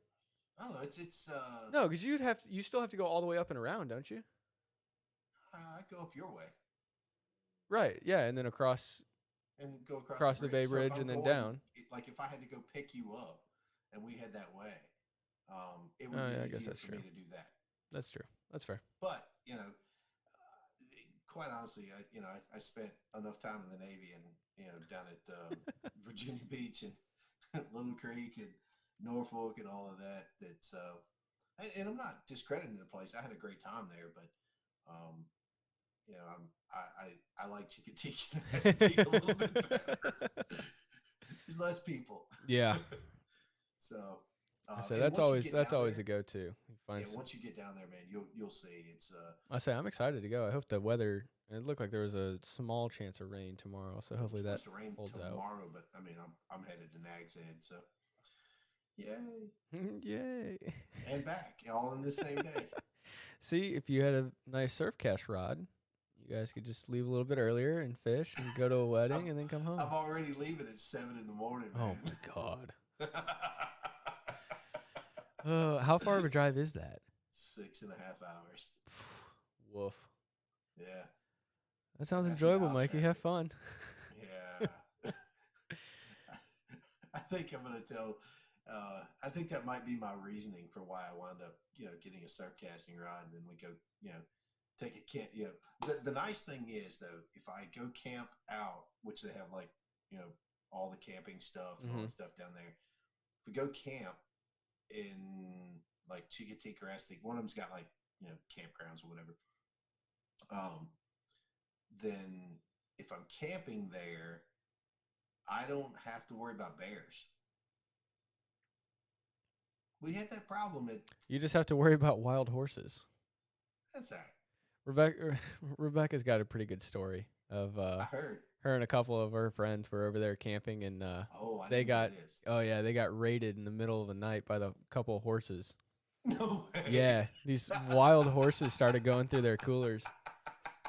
don't know. It's no, because you still have to go all the way up and around, don't you? I go up your way. Right. Yeah, and then across. And go across the Bay Bridge and then down. Like if I had to go pick you up, and we head that way, it would be easier for me to do that. That's true. That's fair. But quite honestly, I spent enough time in the Navy and down at Virginia Beach and Little Creek and Norfolk and all of that. That's and I'm not discrediting the place. I had a great time there, but I like Chickadee a little bit better. There's less people. Yeah. So that's always a go-to. Once you get down there, man, you'll see. It's I'm excited to go. I hope the weather. It looked like there was a small chance of rain tomorrow, so hopefully that holds out. Tomorrow, but I mean, I'm headed to Nag's Head, so yay, yay, and back all in the same day. See, if you had a nice surf cast rod, you guys could just leave a little bit earlier and fish and go to a wedding and then come home. I'm already leaving at 7 in the morning. Man. Oh my god. How far of a drive is that? 6.5 hours. Woof. Yeah. That sounds enjoyable, Mikey. Have fun. Yeah. I think I'm going to tell. I think that might be my reasoning for why I wound up, getting a surf casting rod, and then we go, take a camp. The nice thing is though, if I go camp out, which they have like, all the camping stuff and all the stuff down there. If we go camp in like Chickadee or Acetic, one of them's got like, campgrounds or whatever. Then if I'm camping there, I don't have to worry about bears. We had that problem You just have to worry about wild horses. That's all right. Rebecca's got a pretty good story of I heard her and a couple of her friends were over there camping, and they got raided in the middle of the night by the couple of horses. No way. Yeah, these wild horses started going through their coolers.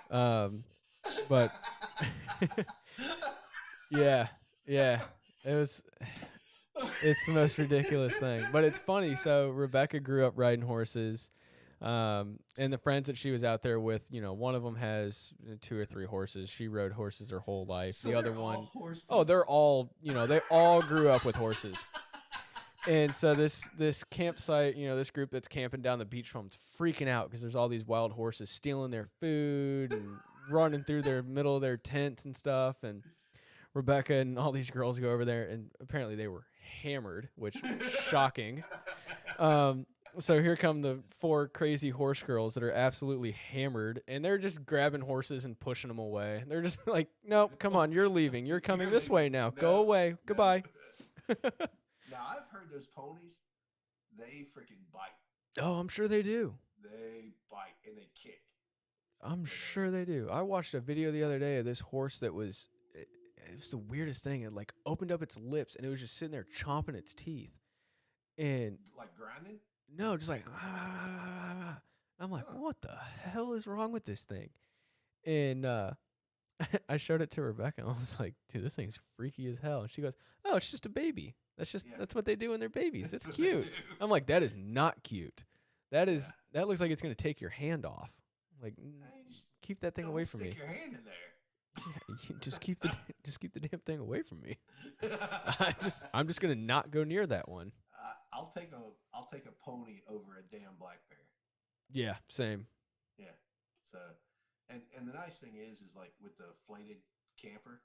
But yeah, it was. It's the most ridiculous thing. But it's funny. So Rebecca grew up riding horses. And the friends that she was out there with, one of them has 2 or 3 horses. She rode horses her whole life. So the other they're all one, horse they're all, they all grew up with horses. And so this campsite, this group that's camping down the beach from, freaking out because there's all these wild horses stealing their food and running through their middle of their tents and stuff. And Rebecca and all these girls go over there, and apparently they were hammered, which shocking. So here come the 4 crazy horse girls that are absolutely hammered, and they're just grabbing horses and pushing them away. They're just like, nope, come on, you're leaving. You're coming this way now. Go away. Goodbye. Now, I've heard those ponies, they freaking bite. Oh, I'm sure they do. They bite and they kick. I'm sure they do. I watched a video the other day of this horse that was, it was the weirdest thing. It like opened up its lips, and it was just sitting there chomping its teeth. And like grinding? No, just like, ah. I'm like, what the hell is wrong with this thing? And I showed it to Rebecca, and I was like, dude, this thing's freaky as hell. And she goes, oh, it's just a baby. That's what they do when they're babies. It's cute. I'm like, that is not cute. That looks like it's going to take your hand off. Like, keep that thing away from me. Stick your hand in there. Yeah, just keep the damn thing away from me. I'm just going to not go near that one. I'll take a pony over a damn black bear. Yeah, same. Yeah. So, and the nice thing is like with the flated camper,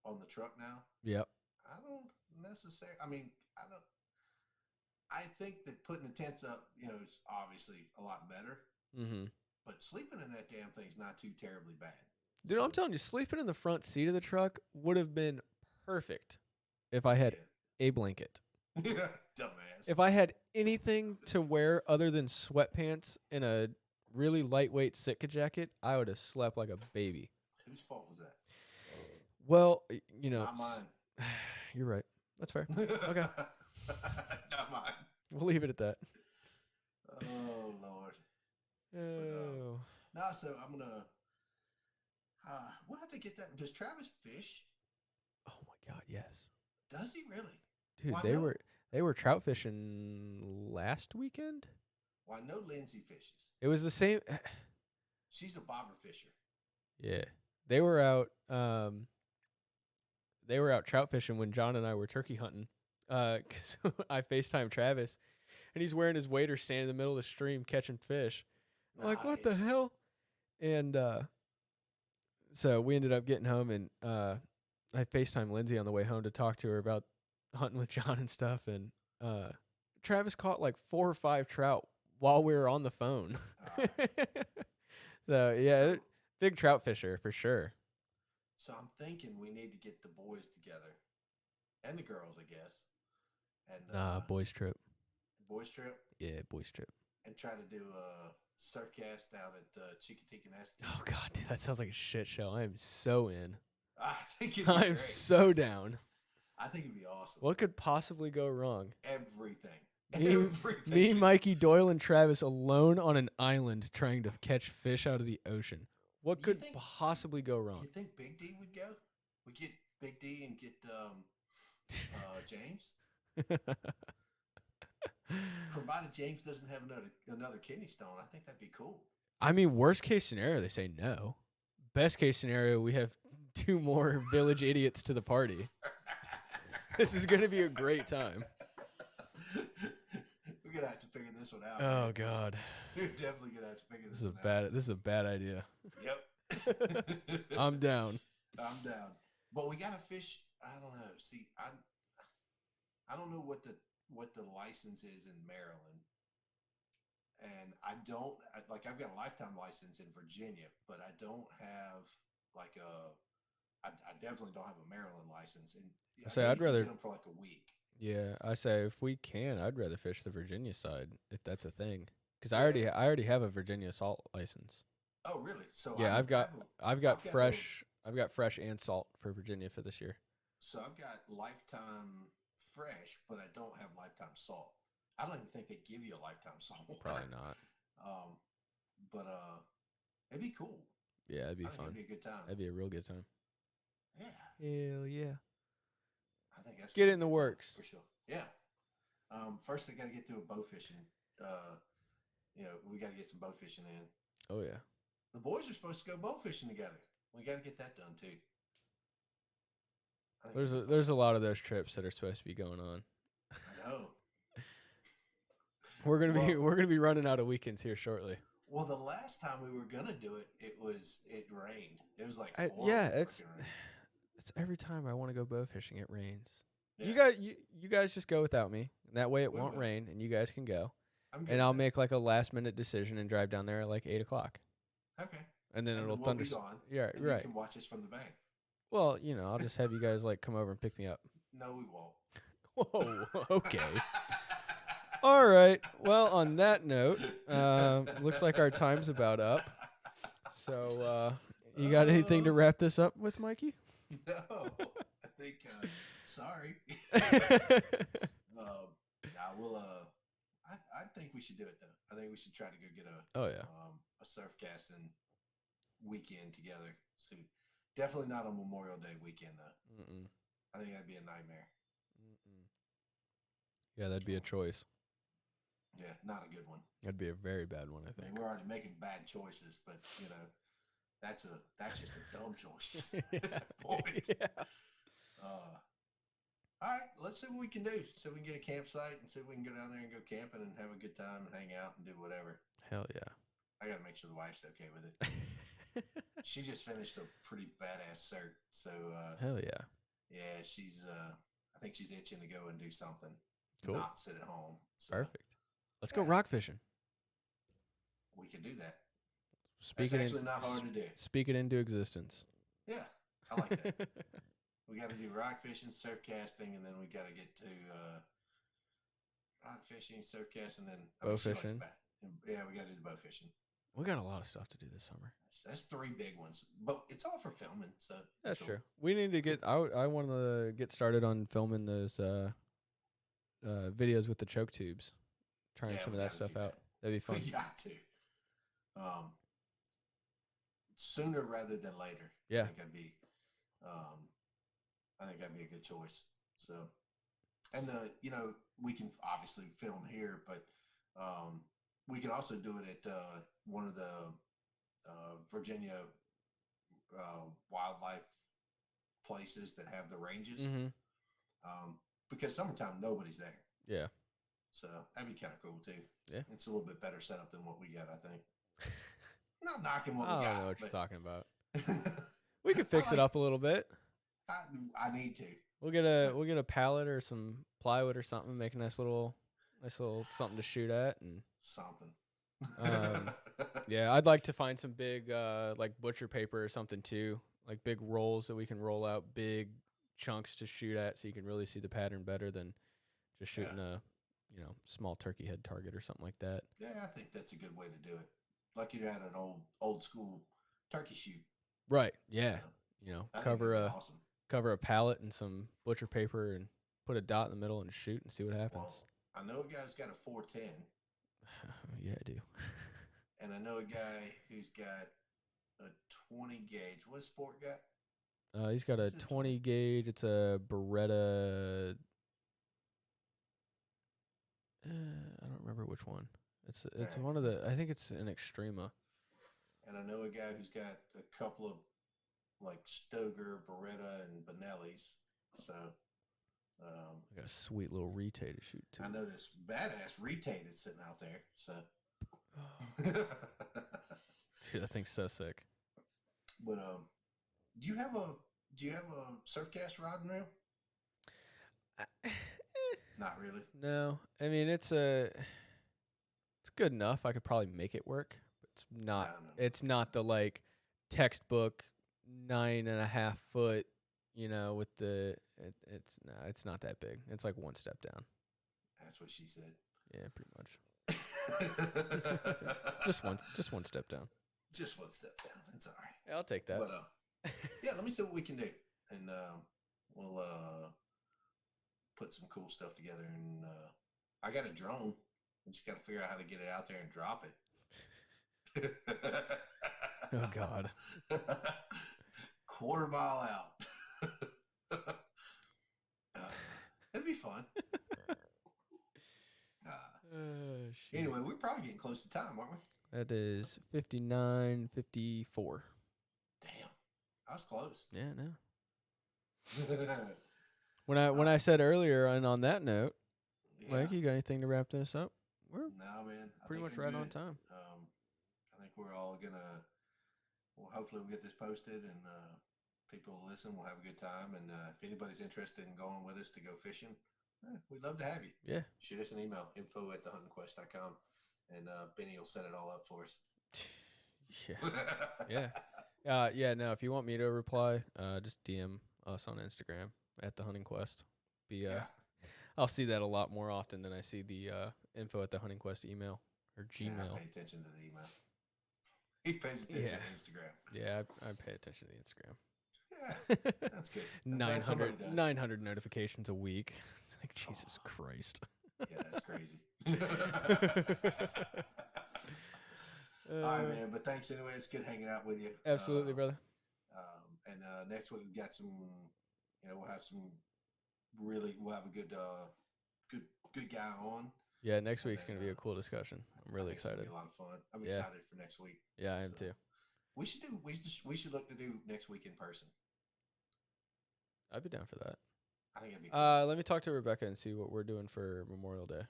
on the truck now. Yep. I don't necessarily. I think that putting the tents up, is obviously a lot better. Mm-hmm. But sleeping in that damn thing's not too terribly bad. Dude, I'm telling you, sleeping in the front seat of the truck would have been perfect if I had a blanket. Dumbass. If I had anything to wear other than sweatpants and a really lightweight Sitka jacket, I would have slept like a baby. Whose fault was that? Well, not mine. You're right. That's fair. Okay. Not mine. We'll leave it at that. Oh, Lord. Oh. No, so I'm going to... we'll have to get that. Does Travis fish? Oh, my God, yes. Does he really? Dude, they were trout fishing last weekend. Well, I know Lindsay fishes. It was the same. She's a bobber fisher. Yeah, they were out. They were out trout fishing when John and I were turkey hunting. 'Cause I FaceTime Travis, and he's wearing his waders, standing in the middle of the stream catching fish. I'm like, what the hell? And so we ended up getting home, and I FaceTime Lindsay on the way home to talk to her about hunting with John and stuff. And Travis caught like 4 or 5 trout while we were on the phone. So yeah, big trout fisher for sure. So I'm thinking we need to get the boys together, and the girls, I guess. And boys trip. Boys trip. Yeah, boys trip. And try to do a surf cast down at Chicotecanesta. Oh God, dude, that sounds like a shit show. I am so in. I think it'd be I'm great. so down. I think it'd be awesome. What could possibly go wrong? Everything. Me, Mikey, Doyle, and Travis alone on an island trying to catch fish out of the ocean. What could possibly go wrong? You think Big D would go? We get Big D and get James? Provided James doesn't have another kidney stone, I think that'd be cool. I mean, worst case scenario, they say no. Best case scenario, we have 2 more village idiots to the party. This is going to be a great time. We're going to have to figure this one out. Oh, man. God. We're definitely going to have to figure this one out. This is a bad idea. Yep. I'm down. I'm down. But we got to fish. I don't know. See, I don't know what the license is in Maryland. And I've got a lifetime license in Virginia, but I don't have I definitely don't have a Maryland license. And I'd rather get them for like a week. Yeah, I say if we can, I'd rather fish the Virginia side if that's a thing. Because I already have a Virginia salt license. Oh, really? So yeah, I've got fresh and salt for Virginia for this year. So I've got lifetime fresh, but I don't have lifetime salt. I don't even think they give you a lifetime salt. Probably not. But it'd be cool. Yeah, it'd be fun. It'd be a good time. That'd be a real good time. Yeah. Hell yeah. think that's Get it in the works. for sure. Yeah. First, they got to get through a bow fishing. We got to get some bow fishing in. Oh yeah. The boys are supposed to go bow fishing together. We got to get that done too. There's a lot of those trips that are supposed to be going on. I know. We're gonna be running out of weekends here shortly. Well, the last time we were gonna do it, it rained. It was like it's every time I want to go bow fishing, it rains. Yeah. You guys just go without me. That way it won't rain, and you guys can go. And I'll make like a last minute decision and drive down there at like 8:00. Okay. And then it'll thunderstorm. Yeah, and right. You can watch us from the bank. Well, I'll just have you guys like come over and pick me up. No, we won't. Whoa. Okay. All right. Well, on that note, looks like our time's about up. So, you got anything to wrap this up with, Mikey? No. I think. Sorry. I think we should do it though. I think we should try to go get a surf casting weekend together soon. Definitely not on Memorial Day weekend though. Mm-mm. I think that'd be a nightmare. Mm-mm. Yeah, that'd be a choice. Yeah, not a good one. That'd be a very bad one, I think. I mean, we're already making bad choices, but that's just a dumb choice Yeah. at that point. Yeah. All right, let's see what we can do. So we can get a campsite and see if we can go down there and go camping and have a good time and hang out and do whatever. Hell yeah. I got to make sure the wife's okay with it. She just finished a pretty badass cert. So, hell yeah. Yeah, I think she's itching to go and do something. Cool. Not sit at home. So, perfect. Let's go rock fishing. We can do that. It's actually not hard to do. Speak it into existence. Yeah, I like that. We got to do rock fishing, surf casting, and then we got to get to rock fishing, surf casting, and then bow fishing. Yeah, we got to do the bow fishing. We got a lot of stuff to do this summer. That's 3 big ones, but it's all for filming. So that's true. We need to get. I want to get started on filming those videos with the choke tubes. Trying some of that stuff out. That'd be fun. We got to. Sooner rather than later. Yeah. I think that'd be a good choice. So, and we can obviously film here, but we can also do it at one of the Virginia wildlife places that have the ranges. Mm-hmm. Because summertime, nobody's there. Yeah. So that'd be kind of cool too. Yeah. It's a little bit better setup than what we got, I think. Not knocking what we got. I don't know what you're talking about. We could fix it up a little bit. I need to. We'll get a pallet or some plywood or something, make a nice little something to shoot at and something. Yeah, I'd like to find some big like butcher paper or something too, like big rolls that we can roll out big chunks to shoot at, so you can really see the pattern better than just shooting a small turkey head target or something like that. Yeah, I think that's a good way to do it. Like you had an old school turkey shoot. Right. Yeah. Cover a pallet and some butcher paper and put a dot in the middle and shoot and see what happens. Well, I know a guy who's got a 410. Yeah, I do. And I know a guy who's got a 20 gauge. What sport got? He's got a 20 gauge. It's a Beretta. I don't remember which one. It's right. One of the. I think it's an Extrema. And I know a guy who's got a couple of like Stoger, Beretta, and Benellis. So I got a sweet little Retay to shoot too. I know this badass Retay that's sitting out there. So dude, that thing's so sick. But do you have a surf cast rod and reel? Not really. No, I mean it's good enough. I could probably make it work, but it's not. No. It's not the like textbook 9.5 foot. With the it's not that big. It's like one step down. That's what she said. Yeah, pretty much. just one step down. Just one step down. It's all right. Yeah, I'll take that. But yeah, let me see what we can do, and we'll put some cool stuff together. And I got a drone. We just got to figure out how to get it out there and drop it. Oh God. 1/4 mile out. fun. Shit. Anyway, we're probably getting close to time, aren't we? That is 59:54. Damn, I was close. Yeah, no. When I said earlier, and on that note, Mike, you got anything to wrap this up? We're man. pretty much right on time. I think we're all gonna. Well, hopefully we'll get this posted and people will listen. We'll have a good time. And if anybody's interested in going with us to go fishing, we'd love to have you. Yeah. Shoot us an email, info@thehuntingquest.com, and Benny will set it all up for us. Yeah. Yeah. No, if you want me to reply, just DM us on Instagram @thehuntingquest. I'll see that a lot more often than I see the info@thehuntingquest email or Gmail. Yeah, pay attention to the email. He pays attention to Instagram. Yeah, I pay attention to the Instagram. Yeah, that's good. 900 notifications a week. It's like, Jesus Christ. Yeah, that's crazy. All right, man. But thanks anyway. It's good hanging out with you. Absolutely, brother. And next week we've got some. We'll have a good guy on. Yeah, next week's gonna be a cool discussion. I'm really excited. It's gonna be a lot of fun. I'm excited for next week. Yeah, I am too. We should look to do next week in person. I'd be down for that. I think it'd be cool. Let me talk to Rebecca and see what we're doing for Memorial Day.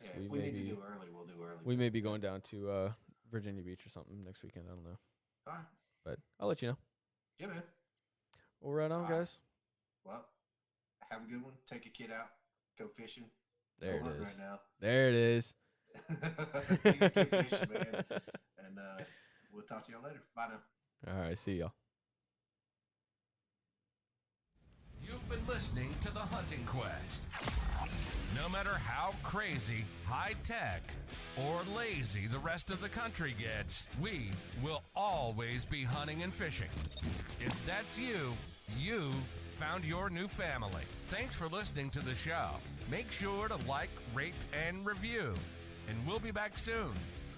Yeah, if we need to do early, we'll do early. We may be going down to Virginia Beach or something next weekend. I don't know. All right. But I'll let you know. Yeah, man. Well, right on, guys. Well, have a good one. Take a kid out. Go fishing. There Go it is. right now. There it is. Take a kid fishing, man. And we'll talk to y'all later. Bye now. All right. See y'all. You've been listening to The Hunting Quest. No matter how crazy, high-tech, or lazy the rest of the country gets, we will always be hunting and fishing. If that's you, you've found your new family. Thanks for listening to the show. Make sure to like, rate, and review. And we'll be back soon.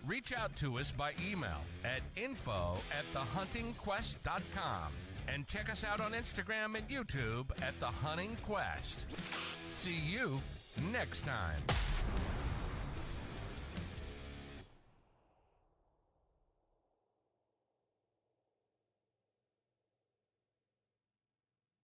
Reach out to us by email at info@thehuntingquest.com. And check us out on Instagram and YouTube at The Hunting Quest. See you next time.